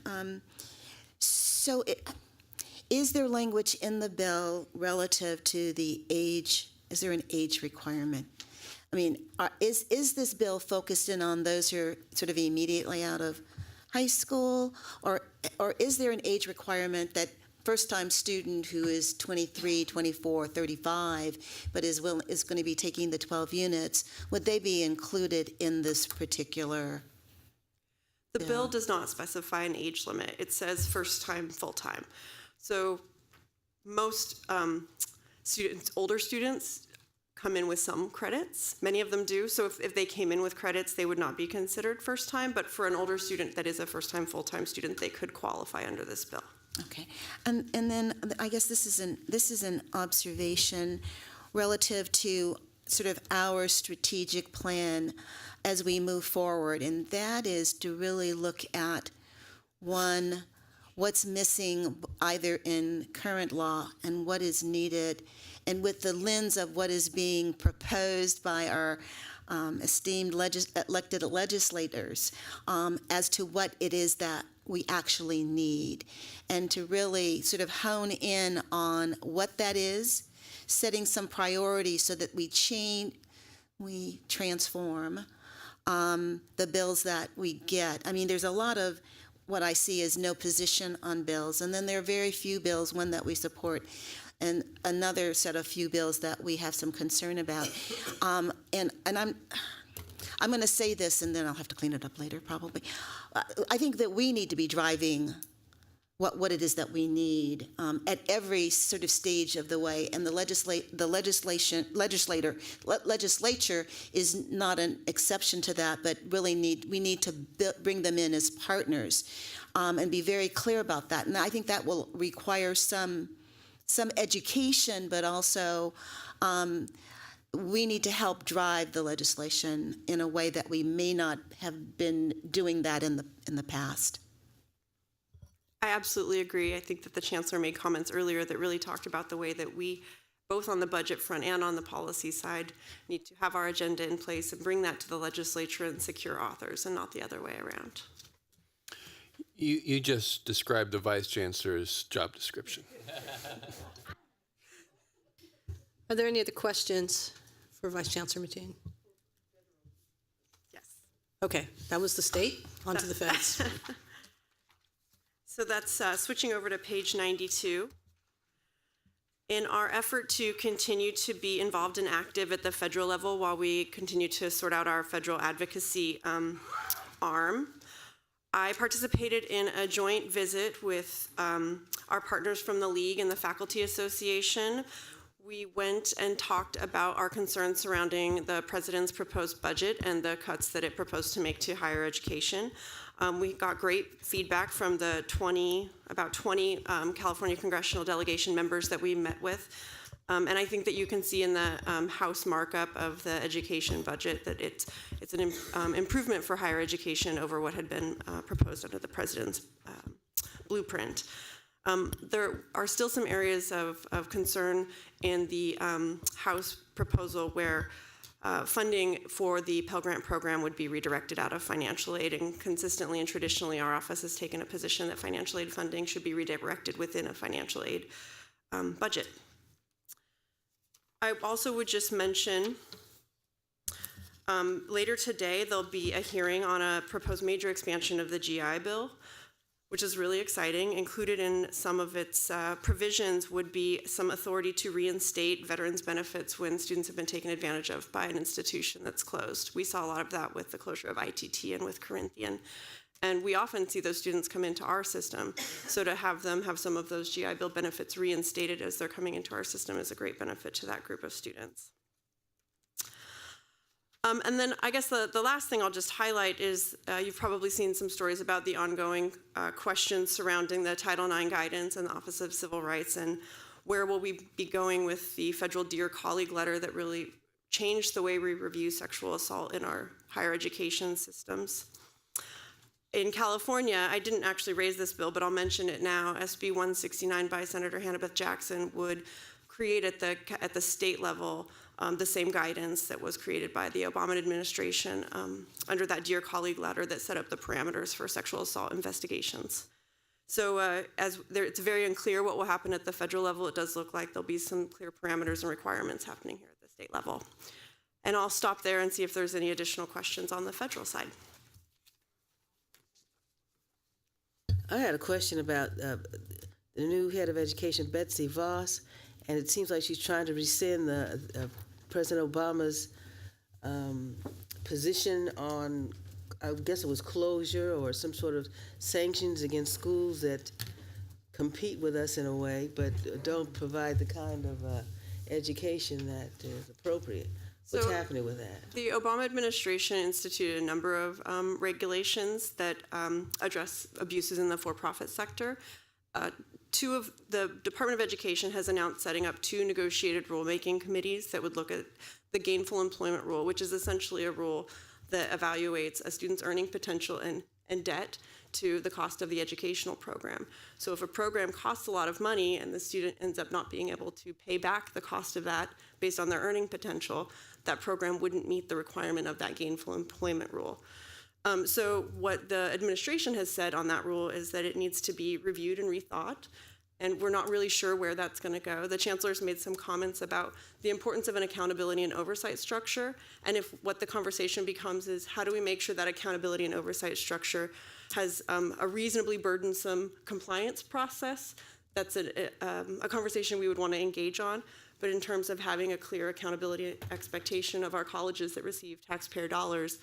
Is there language in the bill relative to the age? Is there an age requirement? I mean, is this bill focused in on those who are sort of immediately out of high school, or is there an age requirement that first-time student who is 23, 24, 35, but is going to be taking the 12 units, would they be included in this particular? The bill does not specify an age limit. It says first-time, full-time. So most students, older students, come in with some credits. Many of them do. So if they came in with credits, they would not be considered first-time. But for an older student that is a first-time, full-time student, they could qualify under this bill. Okay, and then I guess this is an observation relative to sort of our strategic plan as we move forward, and that is to really look at what's missing either in current law and what is needed, and with the lens of what is being proposed by our esteemed elected legislators as to what it is that we actually need, and to really sort of hone in on what that is, setting some priorities so that we transform the bills that we get. I mean, there's a lot of what I see as no position on bills, and then there are very few bills, one that we support, and another set of few bills that we have some concern about. And I'm going to say this, and then I'll have to clean it up later, probably. I think that we need to be driving what it is that we need at every sort of stage of the way, and the legislature is not an exception to that, but really we need to bring them in as partners and be very clear about that. And I think that will require some education, but also we need to help drive the legislation in a way that we may not have been doing that in the past. I absolutely agree. I think that the Chancellor made comments earlier that really talked about the way that we, both on the budget front and on the policy side, need to have our agenda in place and bring that to the legislature and secure authors, and not the other way around. You just described the Vice Chancellor's job description. Are there any other questions for Vice Chancellor Mateen? Yes. Okay, that was the state. On to the feds. So that's switching over to page 92. In our effort to continue to be involved and active at the federal level while we continue to sort out our federal advocacy arm, I participated in a joint visit with our partners from the League and the Faculty Association. We went and talked about our concerns surrounding the President's proposed budget and the cuts that it proposed to make to higher education. We got great feedback from the about 20 California congressional delegation members that we met with. And I think that you can see in the House markup of the education budget that it's an improvement for higher education over what had been proposed under the President's blueprint. There are still some areas of concern in the House proposal where funding for the Pell Grant program would be redirected out of financial aid, and consistently and traditionally our office has taken a position that financial aid funding should be redirected within a financial aid budget. I also would just mention later today there'll be a hearing on a proposed major expansion of the GI Bill. which is really exciting. Included in some of its provisions would be some authority to reinstate veterans benefits when students have been taken advantage of by an institution that's closed. We saw a lot of that with the closure of ITT and with Corinthian. And we often see those students come into our system. So to have them have some of those GI Bill benefits reinstated as they're coming into our system is a great benefit to that group of students. And then I guess the last thing I'll just highlight is you've probably seen some stories about the ongoing questions surrounding the Title IX guidance and the Office of Civil Rights, and where will we be going with the federal Dear Colleague letter that really changed the way we review sexual assault in our higher education systems. In California, I didn't actually raise this bill, but I'll mention it now. SB 169 by Senator Hannah-Beth Jackson would create at the state level the same guidance that was created by the Obama administration under that Dear Colleague letter that set up the parameters for sexual assault investigations. So it's very unclear what will happen at the federal level. It does look like there'll be some clear parameters and requirements happening here at the state level. And I'll stop there and see if there's any additional questions on the federal side. I had a question about the new head of education, Betsy Voss, and it seems like she's trying to rescind the President Obama's position on, I guess it was closure or some sort of sanctions against schools that compete with us in a way, but don't provide the kind of education that is appropriate. What's happening with that? The Obama administration instituted a number of regulations that address abuses in the for-profit sector. The Department of Education has announced setting up 2 negotiated rulemaking committees that would look at the gainful employment rule, which is essentially a rule that evaluates a student's earning potential and debt to the cost of the educational program. So if a program costs a lot of money and the student ends up not being able to pay back the cost of that based on their earning potential, that program wouldn't meet the requirement of that gainful employment rule. So what the administration has said on that rule is that it needs to be reviewed and rethought, and we're not really sure where that's going to go. The chancellor's made some comments about the importance of an accountability and oversight structure, and if what the conversation becomes is how do we make sure that accountability and oversight structure has a reasonably burdensome compliance process. That's a conversation we would want to engage on. But in terms of having a clear accountability expectation of our colleges that receive taxpayer dollars,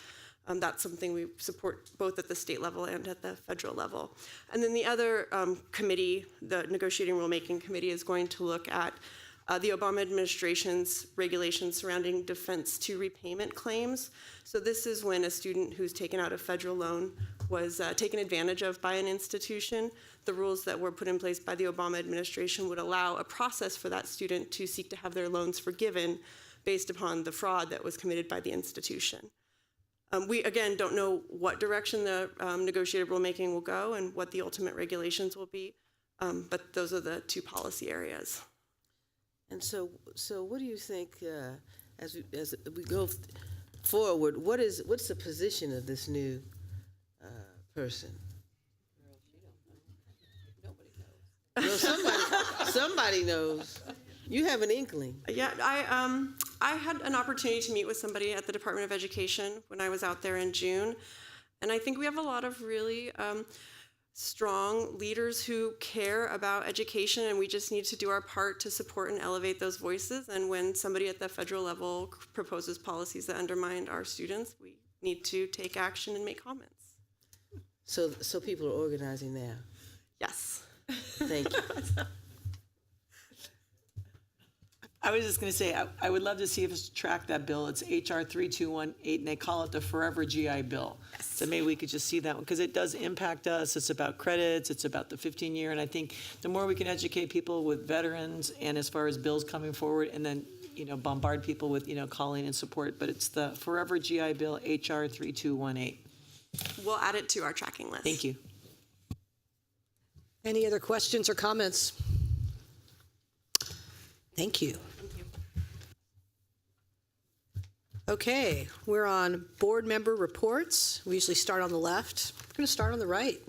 that's something we support both at the state level and at the federal level. And then the other committee, the Negotiating Rulemaking Committee, is going to look at the Obama administration's regulations surrounding defense to repayment claims. So this is when a student who's taken out a federal loan was taken advantage of by an institution. The rules that were put in place by the Obama administration would allow a process for that student to seek to have their loans forgiven based upon the fraud that was committed by the institution. We, again, don't know what direction the negotiated rulemaking will go and what the ultimate regulations will be, but those are the 2 policy areas. And so what do you think as we go forward? What's the position of this new person? Nobody knows. No, somebody knows. You have an inkling. Yeah, I had an opportunity to meet with somebody at the Department of Education when I was out there in June, and I think we have a lot of really strong leaders who care about education, and we just need to do our part to support and elevate those voices. And when somebody at the federal level proposes policies that undermine our students, we need to take action and make comments. So people are organizing now? Yes. Thank you. I was just going to say, I would love to see us track that bill. It's HR 3218, and they call it the Forever GI Bill. Yes. So maybe we could just see that one, because it does impact us. It's about credits. It's about the 15-year. And I think the more we can educate people with veterans and as far as bills coming forward, and then, bombard people with, calling and support. But it's the Forever GI Bill, HR 3218. We'll add it to our tracking list. Thank you. Any other questions or comments? Thank you. Okay, we're on board member reports. We usually start on the left. We're going to start on the right.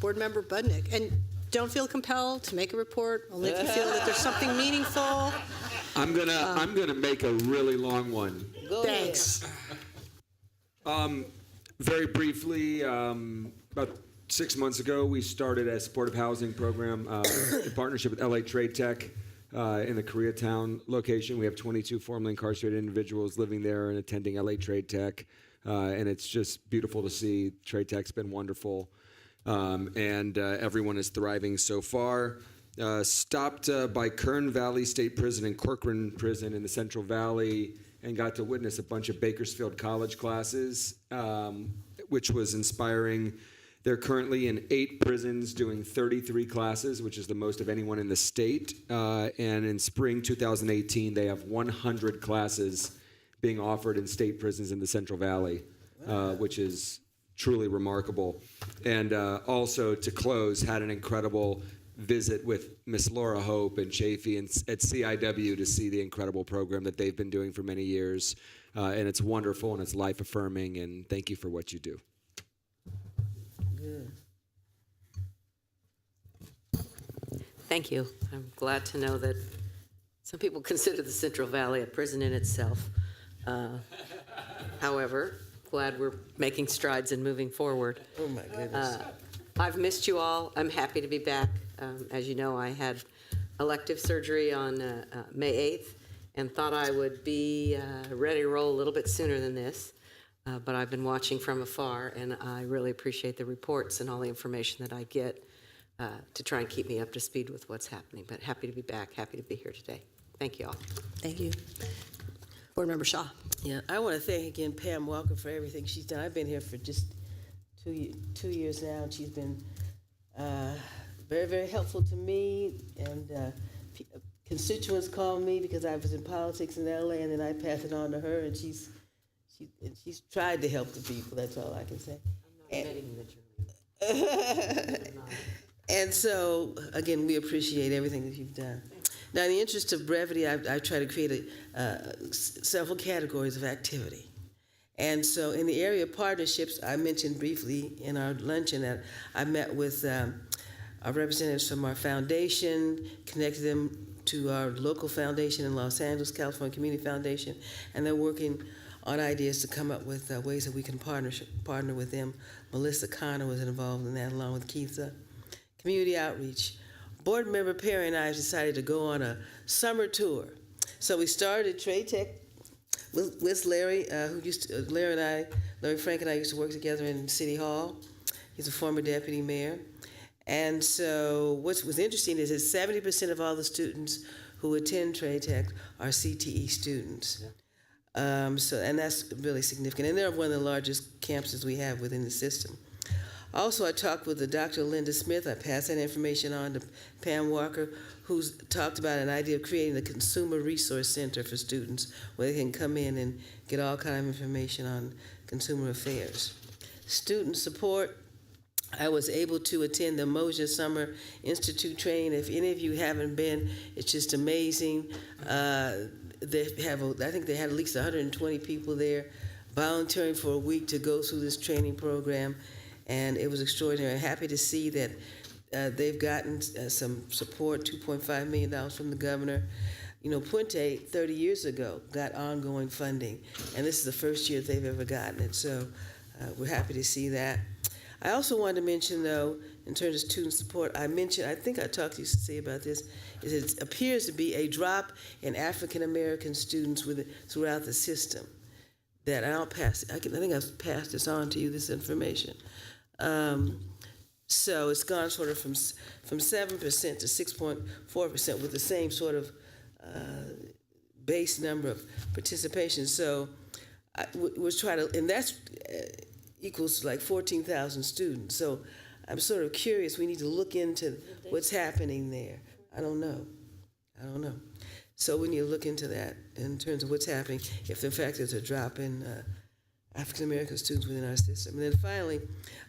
Board member Budnick. And don't feel compelled to make a report, only if you feel that there's something meaningful. I'm gonna make a really long one. Thanks. Very briefly, about 6 months ago, we started a supportive housing program in partnership with LA Trade Tech in the Koreatown location. We have 22 formerly incarcerated individuals living there and attending LA Trade Tech. And it's just beautiful to see. Trade Tech's been wonderful. And everyone is thriving so far. Stopped by Kern Valley State Prison and Corcoran Prison in the Central Valley and got to witness a bunch of Bakersfield College classes, which was inspiring. They're currently in 8 prisons doing 33 classes, which is the most of anyone in the state. And in spring 2018, they have 100 classes being offered in state prisons in the Central Valley, which is truly remarkable. And also, to close, had an incredible visit with Miss Laura Hope and Chafee at CIW to see the incredible program that they've been doing for many years. And it's wonderful and it's life-affirming, and thank you for what you do. Good. Thank you. I'm glad to know that some people consider the Central Valley a prison in itself. However, glad we're making strides and moving forward. Oh my goodness. I've missed you all. I'm happy to be back. As you know, I had elective surgery on May 8th and thought I would be ready to roll a little bit sooner than this. But I've been watching from afar, and I really appreciate the reports and all the information that I get to try and keep me up to speed with what's happening. But happy to be back, happy to be here today. Thank you all. Thank you. Board Member Shaw. Yeah, I want to thank again Pam Walker for everything she's done. I've been here for just 2 years now, and she's been very, very helpful to me. And constituents call me because I was in politics in LA, and then I pass it on to her, and she's tried to help the people. That's all I can say. And so, again, we appreciate everything that you've done. Now, in the interest of brevity, I try to create several categories of activity. And so in the area of partnerships, I mentioned briefly in our luncheon that I met with our representatives from our foundation, connected them to our local foundation in Los Angeles, California Community Foundation, and they're working on ideas to come up with ways that we can partner with them. Melissa Connor was involved in that, along with Keith. Community outreach. Board Member Perry and I decided to go on a summer tour. So we started at Trade Tech with Larry, Larry Frank and I used to work together in City Hall. He's a former deputy mayor. And so what was interesting is that 70% of all the students who attend Trade Tech are CTE students. And that's really significant. And they're one of the largest campuses we have within the system. Also, I talked with Dr. Linda Smith. I passed that information on to Pam Walker, who's talked about an idea of creating a consumer resource center for students where they can come in and get all kind of information on consumer affairs. Student support. I was able to attend the Mosier Summer Institute training. If any of you haven't been, it's just amazing. They have, I think they had at least 120 people there volunteering for a week to go through this training program. And it was extraordinary. I'm happy to see that they've gotten some support, $2.5 million from the governor. You know, Puente, 30 years ago, got ongoing funding, and this is the first year they've ever gotten it. So we're happy to see that. I also wanted to mention, though, in terms of student support, I think I talked to you, CCC, about this, is it appears to be a drop in African-American students throughout the system. That I think I've passed this on to you, this information. So it's gone sort of from 7% to 6.4% with the same sort of base number of participation. So we're trying to, and that's equals like 14,000 students. So I'm sort of curious. We need to look into what's happening there. I don't know. So we need to look into that in terms of what's happening, if in fact there's a drop in African-American students within our system. And then finally,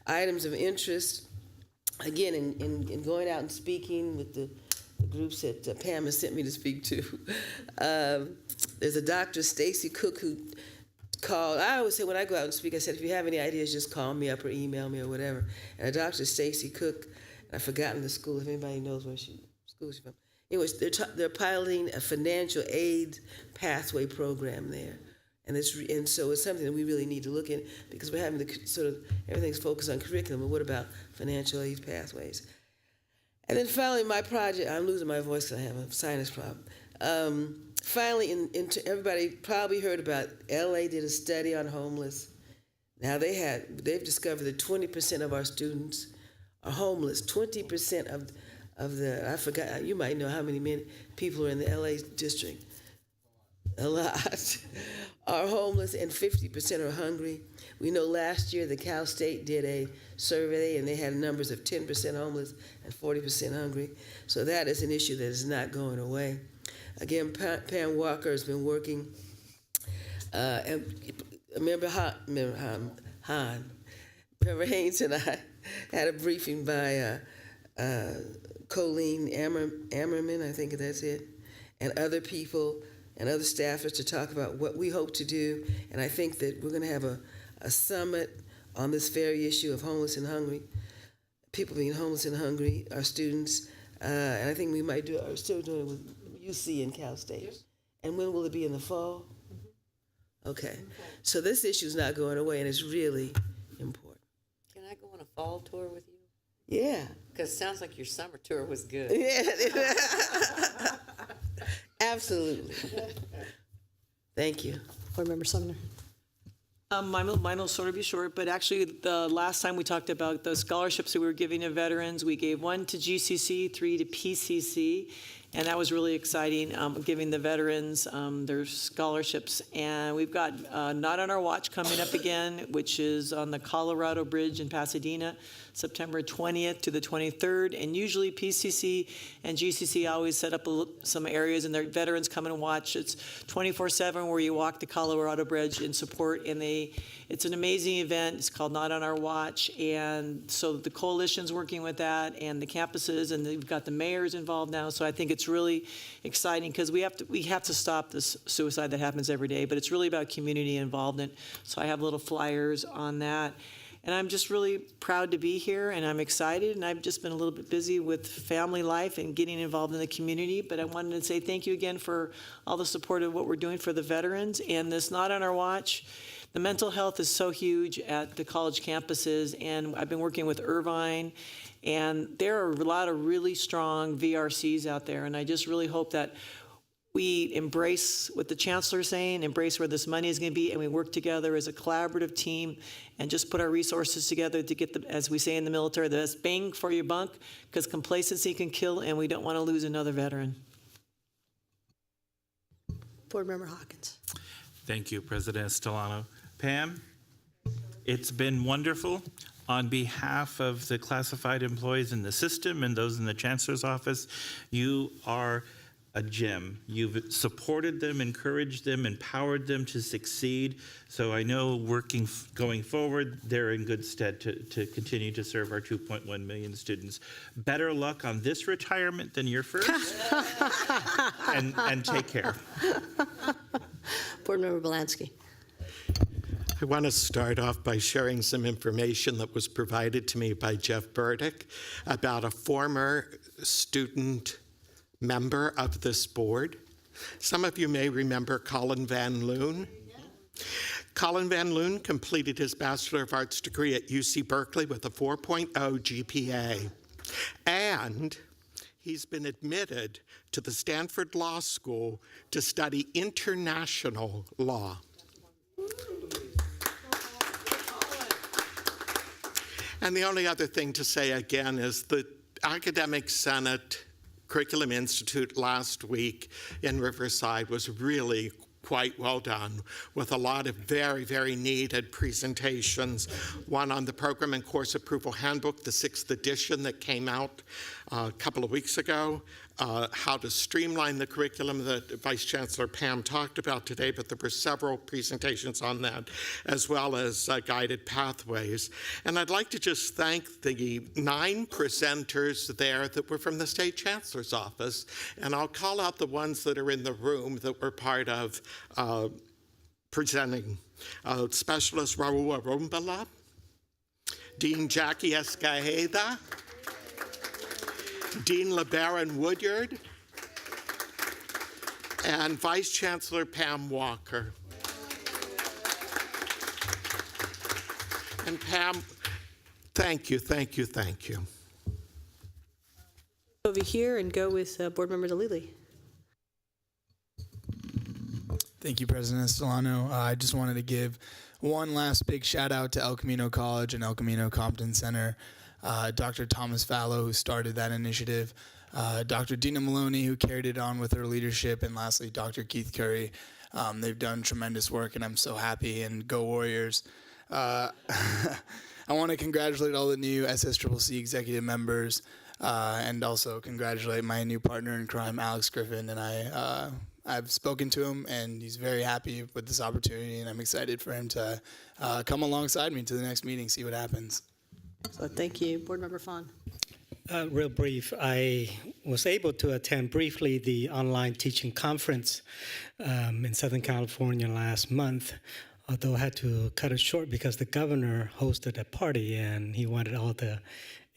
items of interest. Again, in going out and speaking with the groups that Pam has sent me to speak to, there's a Dr. Stacy Cook who called. I always say when I go out and speak, I said, if you have any ideas, just call me up or email me or whatever. And Dr. Stacy Cook, I've forgotten the school, if anybody knows where school she's from. Anyways, they're piloting a financial aid pathway program there. And so it's something that we really need to look at, because we're having the sort of, everything's focused on curriculum, but what about financial aid pathways? And then finally, my project, I'm losing my voice because I have a sinus problem. Finally, everybody probably heard about LA did a study on homeless. Now they've discovered that 20% of our students are homeless. 20% of the, I forgot, you might know how many people are in the LA district. A lot are homeless, and 50% are hungry. We know last year the Cal State did a survey, and they had numbers of 10% homeless and 40% hungry. So that is an issue that is not going away. Again, Pam Walker has been working. And remember Haynes and I had a briefing by Colleen Ammerman, I think that's it, and other people and other staffers to talk about what we hope to do. And I think that we're going to have a summit on this very issue of homeless and hungry, people being homeless and hungry, our students. And I think we might are still doing it with UC and Cal State. Yes. And when will it be, in the fall? Mm-hmm. Okay. So this issue is not going away, and it's really important. Can I go on a fall tour with you? Yeah. Because it sounds like your summer tour was good. Yeah. Absolutely. Thank you. Board Member Sumner. Mine will sort of be short, but actually the last time we talked about the scholarships that we were giving to veterans, we gave 1 to GCC, 3 to PCC, and that was really exciting, giving the veterans their scholarships. And we've got Not on Our Watch coming up again, which is on the Colorado Bridge in Pasadena, September 20th to the 23rd. And usually PCC and GCC always set up some areas, and their veterans come and watch. It's 24/7 where you walk the Colorado Bridge in support, and it's an amazing event. It's called Not on Our Watch. And so the coalition's working with that, and the campuses, and we've got the mayors involved now. So I think it's really exciting, because we have to stop this suicide that happens every day, but it's really about community involvement. So I have little flyers on that. And I'm just really proud to be here, and I'm excited, and I've just been a little bit busy with family life and getting involved in the community, but I wanted to say thank you again for all the support of what we're doing for the veterans. And this Not on Our Watch, the mental health is so huge at the college campuses, and I've been working with Irvine, and there are a lot of really strong VRCs out there, and I just really hope that we embrace what the Chancellor is saying, embrace where this money is going to be, and we work together as a collaborative team and just put our resources together to get, as we say in the military, the best bang for your buck, because complacency can kill, and we don't want to lose another veteran. Board Member Hawkins. Thank you, President Estolano. Pam, it's been wonderful. On behalf of the classified employees in the system and those in the Chancellor's office, you are a gem. You've supported them, encouraged them, empowered them to succeed. So I know going forward, they're in good stead to continue to serve our 2.1 million students. Better luck on this retirement than your first, and take care. Board Member Belansky. I want to start off by sharing some information that was provided to me by Jeff Burdick about a former student member of this board. Some of you may remember Colin Van Loon. Colin Van Loon completed his Bachelor of Arts degree at UC Berkeley with a 4.0 GPA. And he's been admitted to the Stanford Law School to study international law. And the only other thing to say again is the Academic Senate Curriculum Institute last week in Riverside was really quite well done, with a lot of very, very needed presentations. One on the Program and Course Approval Handbook, the 6th edition that came out a couple of weeks ago, how to streamline the curriculum that Vice Chancellor Pam talked about today, but there were several presentations on that, as well as guided pathways. And I'd like to just thank the 9 presenters there that were from the State Chancellor's office, and I'll call out the ones that are in the room that were part of presenting. Specialist Raul Arumbala, Dean Jackie Escajeda, Dean LeBaron Woodyard, and Vice Chancellor Pam Walker. And Pam, thank you, thank you, thank you. Over here and go with Board Member DeLille. Thank you, President Estolano. I just wanted to give one last big shout out to El Camino College and El Camino Compton Center, Dr. Thomas Fallow, who started that initiative, Dr. Dina Maloney, who carried it on with her leadership, and lastly, Dr. Keith Curry. They've done tremendous work, and I'm so happy, and go Warriors. I want to congratulate all the new SSCCC executive members, and also congratulate my new partner in crime, Alex Griffin, and I've spoken to him, and he's very happy with this opportunity, and I'm excited for him to come alongside me to the next meeting, see what happens. So thank you. Board Member Fawn. Real brief, I was able to attend briefly the online teaching conference in Southern California last month, although I had to cut it short because the governor hosted a party and he wanted all the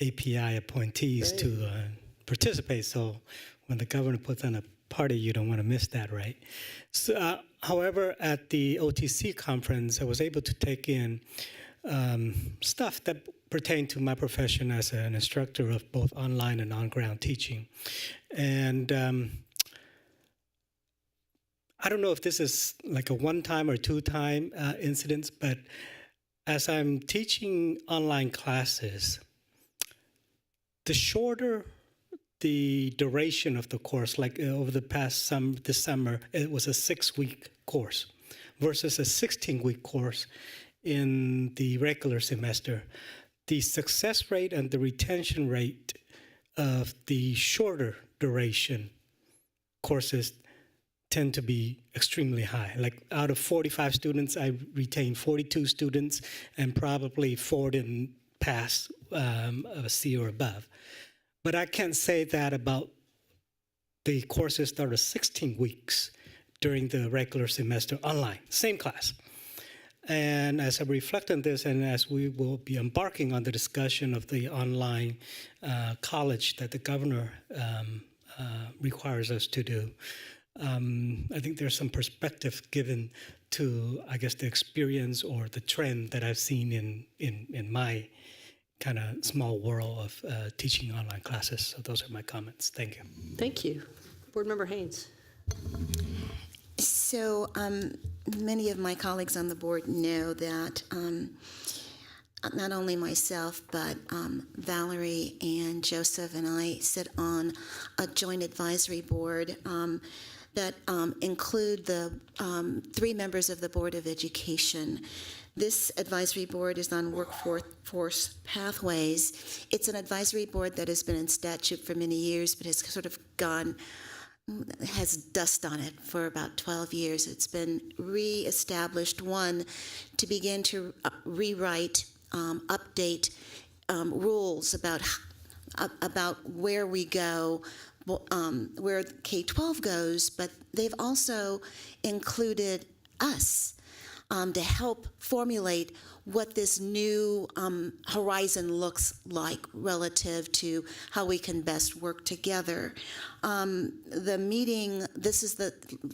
API appointees to participate. So when the governor puts on a party, you don't want to miss that, right? So, however, at the OTC conference, I was able to take in stuff that pertained to my profession as an instructor of both online and on-ground teaching. And I don't know if this is like a one-time or two-time incident, but as I'm teaching online classes, the shorter the duration of the course, like over the past this summer, it was a 6-week course versus a 16-week course in the regular semester. The success rate and the retention rate of the shorter duration courses tend to be extremely high. Like out of 45 students, I retained 42 students, and probably 4 didn't pass a C or above. But I can't say that about the courses that are 16 weeks during the regular semester online, same class. And as I reflect on this, and as we will be embarking on the discussion of the online college that the governor requires us to do, I think there's some perspective given to, I guess, the experience or the trend that I've seen in my kind of small world of teaching online classes. So those are my comments. Thank you. Thank you. Board Member Haynes. So many of my colleagues on the board know that not only myself, but Valerie and Joseph and I sit on a joint advisory board that include the 3 members of the Board of Education. This advisory board is on workforce pathways. It's an advisory board that has been in statute for many years, but has sort of has dust on it for about 12 years. It's been reestablished, one, to begin to rewrite, update rules about where we go, where K-12 goes, but they've also included us to help formulate what this new horizon looks like relative to how we can best work together. The meeting,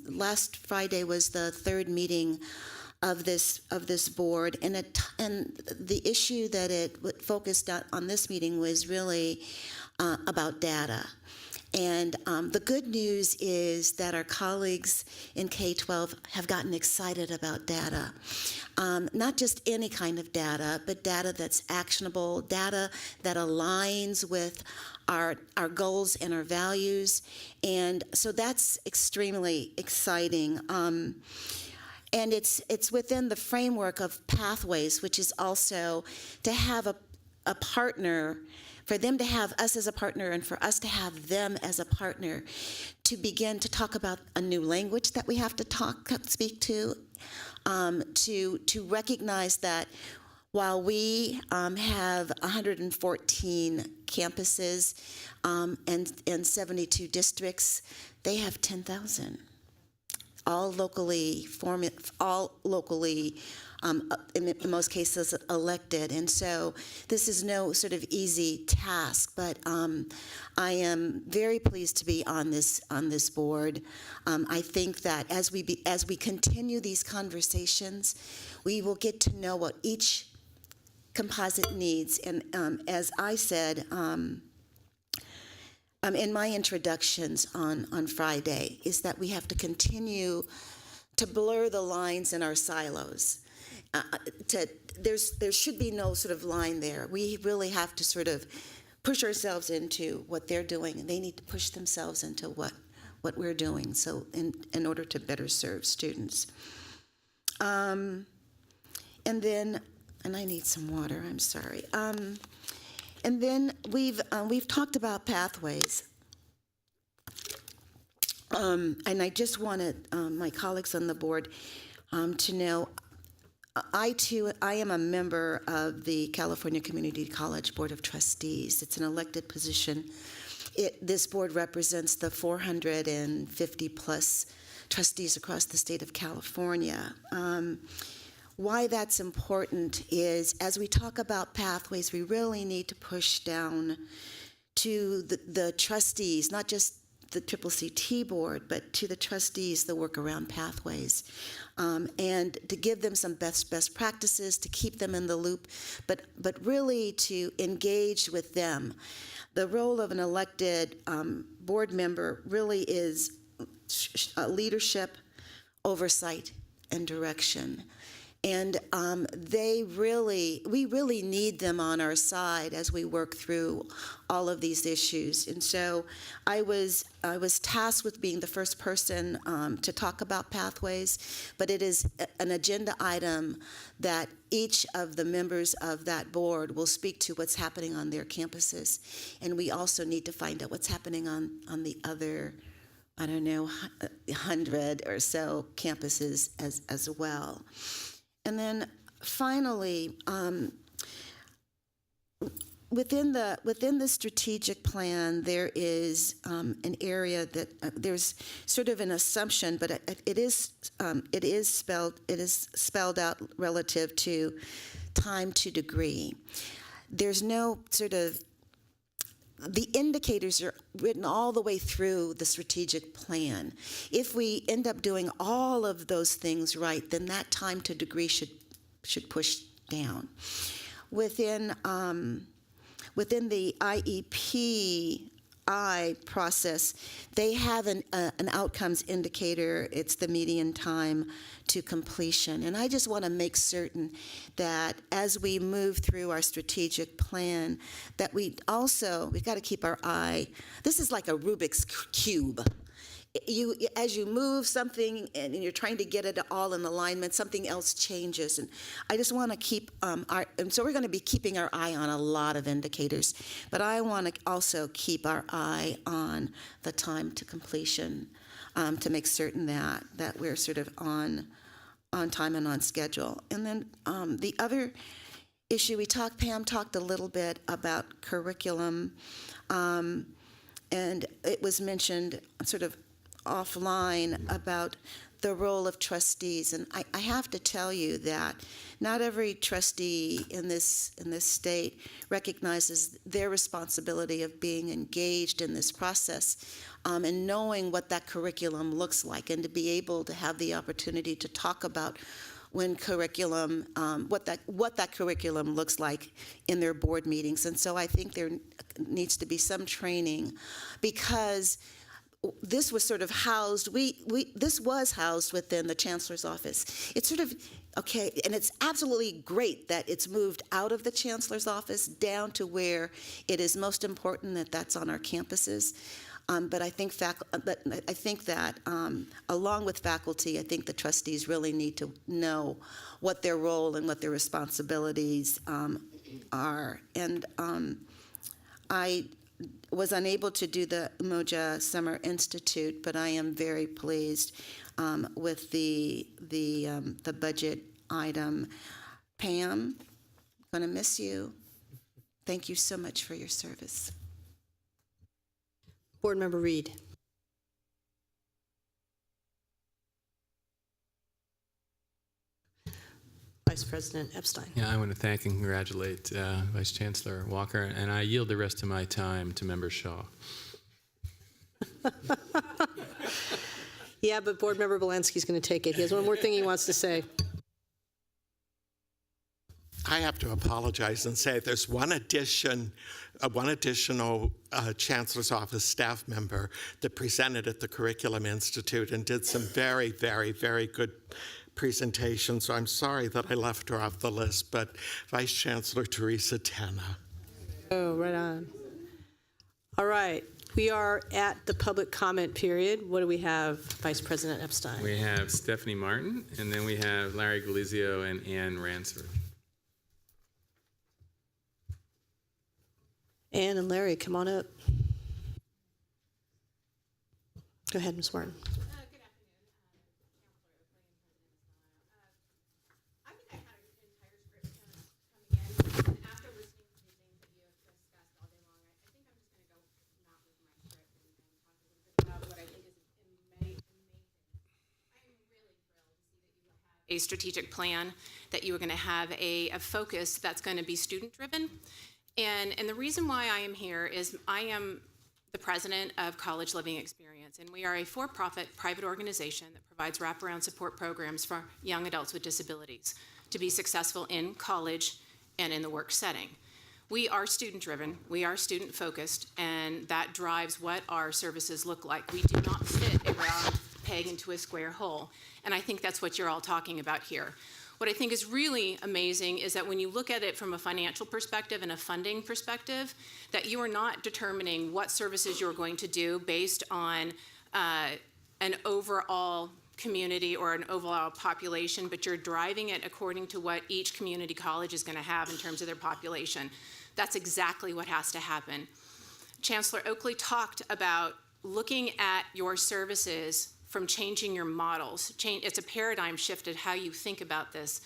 last Friday was the 3rd meeting of this board, and the issue that it focused on this meeting was really about data. And the good news is that our colleagues in K-12 have gotten excited about data. Not just any kind of data, but data that's actionable, data that aligns with our goals and our values. And so that's extremely exciting. And it's within the framework of Pathways, which is also to have a partner, for them to have us as a partner and for us to have them as a partner, to begin to talk about a new language that we have to speak to recognize that while we have 114 campuses and 72 districts, they have 10,000, all locally in most cases elected. And so this is no sort of easy task, but I am very pleased to be on this board. I think that as we continue these conversations, we will get to know what each composite needs. And as I said in my introductions on Friday, is that we have to continue to blur the lines in our silos. There should be no sort of line there. We really have to sort of push ourselves into what they're doing, and they need to push themselves into what we're doing, so in order to better serve students. And then, and I need some water, I'm sorry. And then we've talked about pathways. And I just wanted my colleagues on the board to know, I am a member of the California Community College Board of Trustees. It's an elected position. This board represents the 450 plus trustees across the state of California. Why that's important is, as we talk about pathways, we really need to push down to the trustees, not just the CCC board, but to the trustees, the work around pathways, and to give them some best practices, to keep them in the loop, but really to engage with them. The role of an elected board member really is leadership, oversight, and direction. And we really need them on our side as we work through all of these issues. And so I was tasked with being the first person to talk about pathways, but it is an agenda item that each of the members of that board will speak to what's happening on their campuses. And we also need to find out what's happening on the other, 100 or so campuses as well. And then finally, within the strategic plan, there is an area that there's sort of an assumption, but it is spelled out relative to time to degree. There's no sort of, the indicators are written all the way through the strategic plan. If we end up doing all of those things right, then that time to degree should push down. Within the IEP process, they have an outcomes indicator. It's the median time to completion. And I just want to make certain that as we move through our strategic plan, that we've got to keep our eye. This is like a Rubik's Cube. As you move something and you're trying to get it all in alignment, something else changes. And I just want to keep and so we're going to be keeping our eye on a lot of indicators, but I want to also keep our eye on the time to completion to make certain that we're sort of on time and on schedule. And then the other issue Pam talked a little bit about curriculum, and it was mentioned sort of offline about the role of trustees. And I have to tell you that not every trustee in this state recognizes their responsibility of being engaged in this process, and knowing what that curriculum looks like, and to be able to have the opportunity to talk about when curriculum, what that curriculum looks like in their board meetings. And so I think there needs to be some training, because this was sort of housed, this was housed within the Chancellor's office. It's sort of, okay, and it's absolutely great that it's moved out of the Chancellor's office down to where it is most important that that's on our campuses. But I think that along with faculty, I think the trustees really need to know what their role and what their responsibilities are. And I was unable to do the Umoja Summer Institute, but I am very pleased with the budget item. Pam, I'm going to miss you. Thank you so much for your service. Board Member Reed. Vice President Epstein. Yeah, I want to thank and congratulate Vice Chancellor Walker, and I yield the rest of my time to Member Shaw. Yeah, but Board Member Belansky's going to take it. He has one more thing he wants to say. I have to apologize and say there's one additional Chancellor's Office staff member that presented at the Curriculum Institute and did some very, very, very good presentations. So I'm sorry that I left her off the list, but Vice Chancellor Teresa Tena. Oh, right on. All right. We are at the public comment period. What do we have, Vice President Epstein? We have Stephanie Martin, and then we have Larry Galizio and Ann Ransford. Ann and Larry, come on up. Go ahead, Ms. Martin. A strategic plan, that you are going to have a focus that's going to be student-driven. And the reason why I am here is I am the president of College Living Experience, and we are a for-profit private organization that provides wraparound support programs for young adults with disabilities to be successful in college and in the work setting. We are student-driven, we are student-focused, and that drives what our services look like. We do not fit a round peg into a square hole, and I think that's what you're all talking about here. What I think is really amazing is that when you look at it from a financial perspective and a funding perspective, that you are not determining what services you're going to do based on an overall community or an overall population, but you're driving it according to what each community college is going to have in terms of their population. That's exactly what has to happen. Chancellor Oakley talked about looking at your services from changing your models. It's a paradigm shift at how you think about this.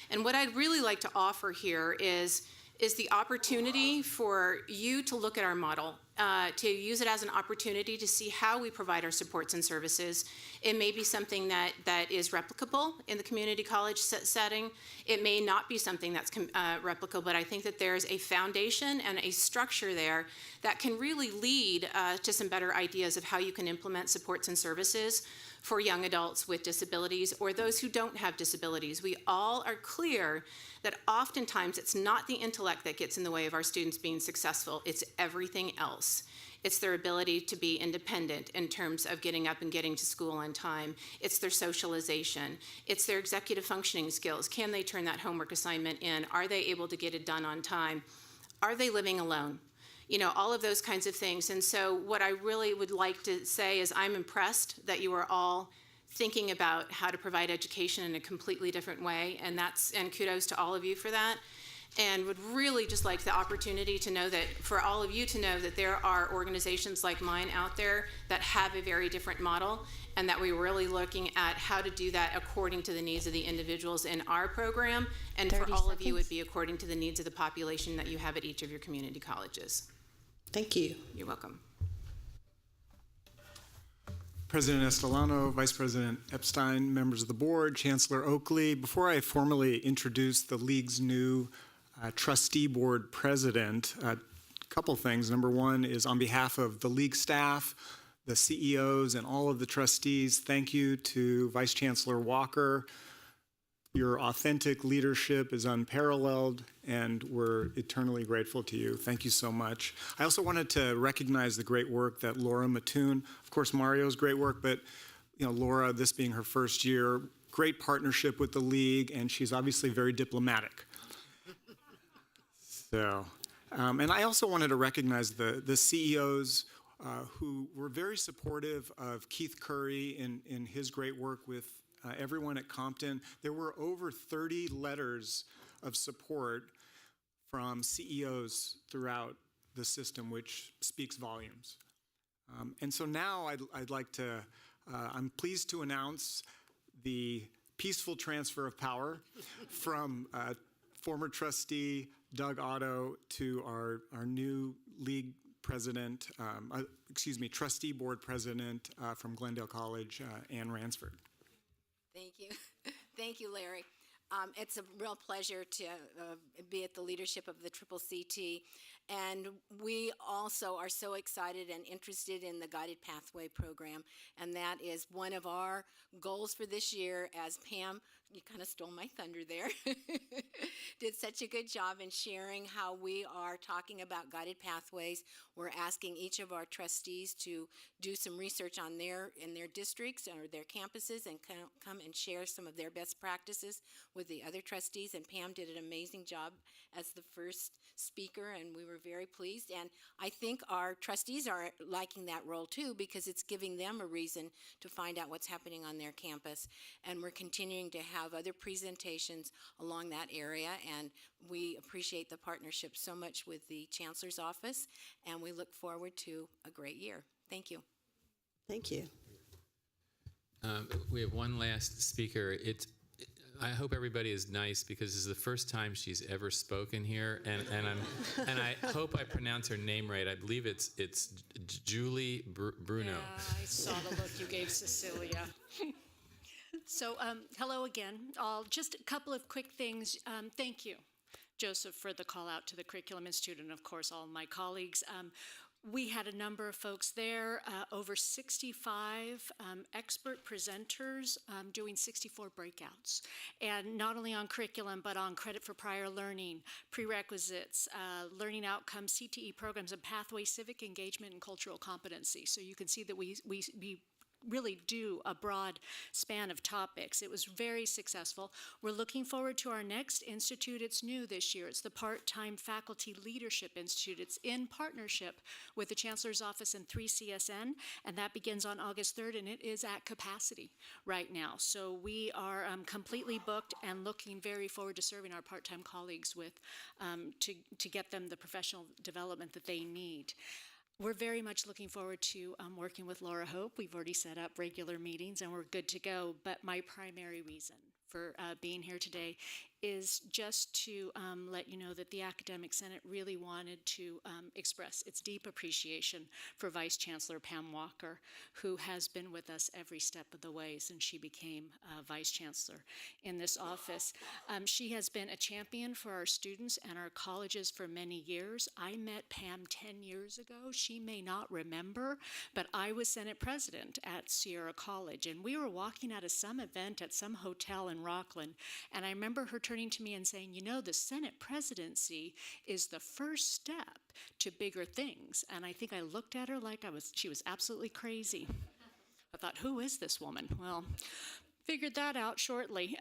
And what I'd really like to offer here is the opportunity for you to look at our model, to use it as an opportunity to see how we provide our supports and services. It may be something that is replicable in the community college setting. It may not be something that's replicable, but I think that there's a foundation and a structure there that can really lead to some better ideas of how you can implement supports and services for young adults with disabilities or those who don't have disabilities. We all are clear that oftentimes it's not the intellect that gets in the way of our students being successful, it's everything else. It's their ability to be independent in terms of getting up and getting to school on time. It's their socialization. It's their executive functioning skills. Can they turn that homework assignment in? Are they able to get it done on time? Are they living alone? You know, all of those kinds of things. And so what I really would like to say is I'm impressed that you are all thinking about how to provide education in a completely different way, and kudos to all of you for that. And would really just like the opportunity to know that, for all of you to know that there are organizations like mine out there that have a very different model, and that we're really looking at how to do that according to the needs of the individuals in our program, and for all of you would be according to the needs of the population that you have at each of your community colleges. Thank you. You're welcome. President Estolano, Vice President Epstein, members of the board, Chancellor Oakley. Before I formally introduce the League's new trustee board president, a couple things. Number one is on behalf of the League staff, the CEOs, and all of the trustees, thank you to Vice Chancellor Walker. Your authentic leadership is unparalleled, and we're eternally grateful to you. Thank you so much. I also wanted to recognize the great work that Laura Mattoon, of course Mario's great work, but you know, Laura, this being her first year, great partnership with the League, and she's obviously very diplomatic. So, and I also wanted to recognize the CEOs who were very supportive of Keith Curry in his great work with everyone at Compton. There were over 30 letters of support from CEOs throughout the system, which speaks volumes. And so now I'd like to, I'm pleased to announce the peaceful transfer of power from former trustee Doug Otto to our new League president, trustee board president from Glendale College, Ann Ransford. Thank you. Thank you, Larry. It's a real pleasure to be at the leadership of the CCC, and we also are so excited and interested in the Guided Pathway program, and that is one of our goals for this year, as Pam you kind of stole my thunder there. Did such a good job in sharing how we are talking about guided pathways. We're asking each of our trustees to do some research on in their districts or their campuses and come and share some of their best practices with the other trustees. And Pam did an amazing job as the first speaker, and we were very pleased. And I think our trustees are liking that role too, because it's giving them a reason to find out what's happening on their campus. And we're continuing to have other presentations along that area, and we appreciate the partnership so much with the Chancellor's office, and we look forward to a great year. Thank you. Thank you. We have one last speaker. I hope everybody is nice because this is the first time she's ever spoken here, and I hope I pronounce her name right. I believe it's Julie Bruno. Yeah, I saw the look you gave Cecilia. So, hello again. Just a couple of quick things. Thank you, Joseph, for the call out to the Curriculum Institute, and of course all my colleagues. We had a number of folks there, over 65 expert presenters doing 64 breakouts, and not only on curriculum, but on credit for prior learning, prerequisites, learning outcomes, CTE programs, and pathway civic engagement and cultural competency. So you can see that we really do a broad span of topics. It was very successful. We're looking forward to our next institute. It's new this year. It's the Part-Time Faculty Leadership Institute. It's in partnership with the Chancellor's Office and 3CSN, and that begins on August 3rd, and it is at capacity right now. So we are completely booked and looking very forward to serving our part-time colleagues with to get them the professional development that they need. We're very much looking forward to working with Laura Hope. We've already set up regular meetings and we're good to go. But my primary reason for being here today is just to let you know that the Academic Senate really wanted to express its deep appreciation for Vice Chancellor Pam Walker, who has been with us every step of the way since she became Vice Chancellor in this office. She has been a champion for our students and our colleges for many years. I met Pam 10 years ago. She may not remember, but I was Senate President at Sierra College, and we were walking out of some event at some hotel in Rockland, and I remember her turning to me and saying, you know, the Senate presidency is the first step to bigger things. And I think I looked at her like she was absolutely crazy. I thought, who is this woman? Well, figured that out shortly.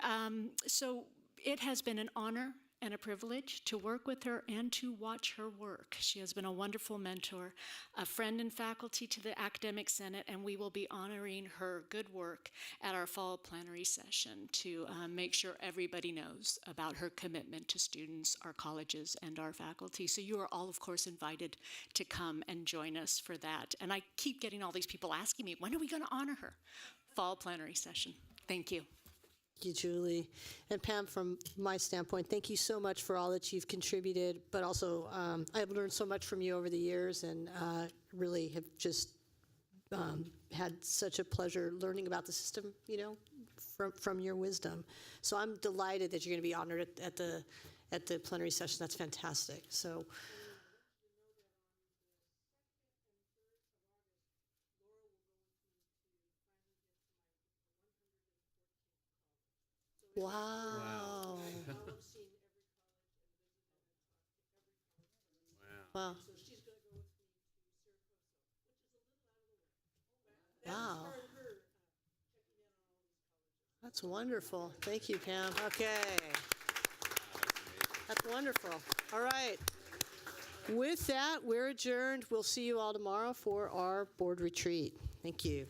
So it has been an honor and a privilege to work with her and to watch her work. She has been a wonderful mentor, a friend and faculty to the Academic Senate, and we will be honoring her good work at our fall plenary session to make sure everybody knows about her commitment to students, our colleges, and our faculty. So you are all, of course, invited to come and join us for that. And I keep getting all these people asking me, when are we going to honor her? Fall plenary session. Thank you. Thank you, Julie. And Pam, from my standpoint, thank you so much for all that you've contributed, but also I've learned so much from you over the years and really have just had such a pleasure learning about the system, you know, from your wisdom. So I'm delighted that you're going to be honored at the plenary session. That's fantastic. So. Wow. Wow. Wow. That's wonderful. Thank you, Pam. Okay. That's wonderful. All right. With that, we're adjourned. We'll see you all tomorrow for our board retreat. Thank you.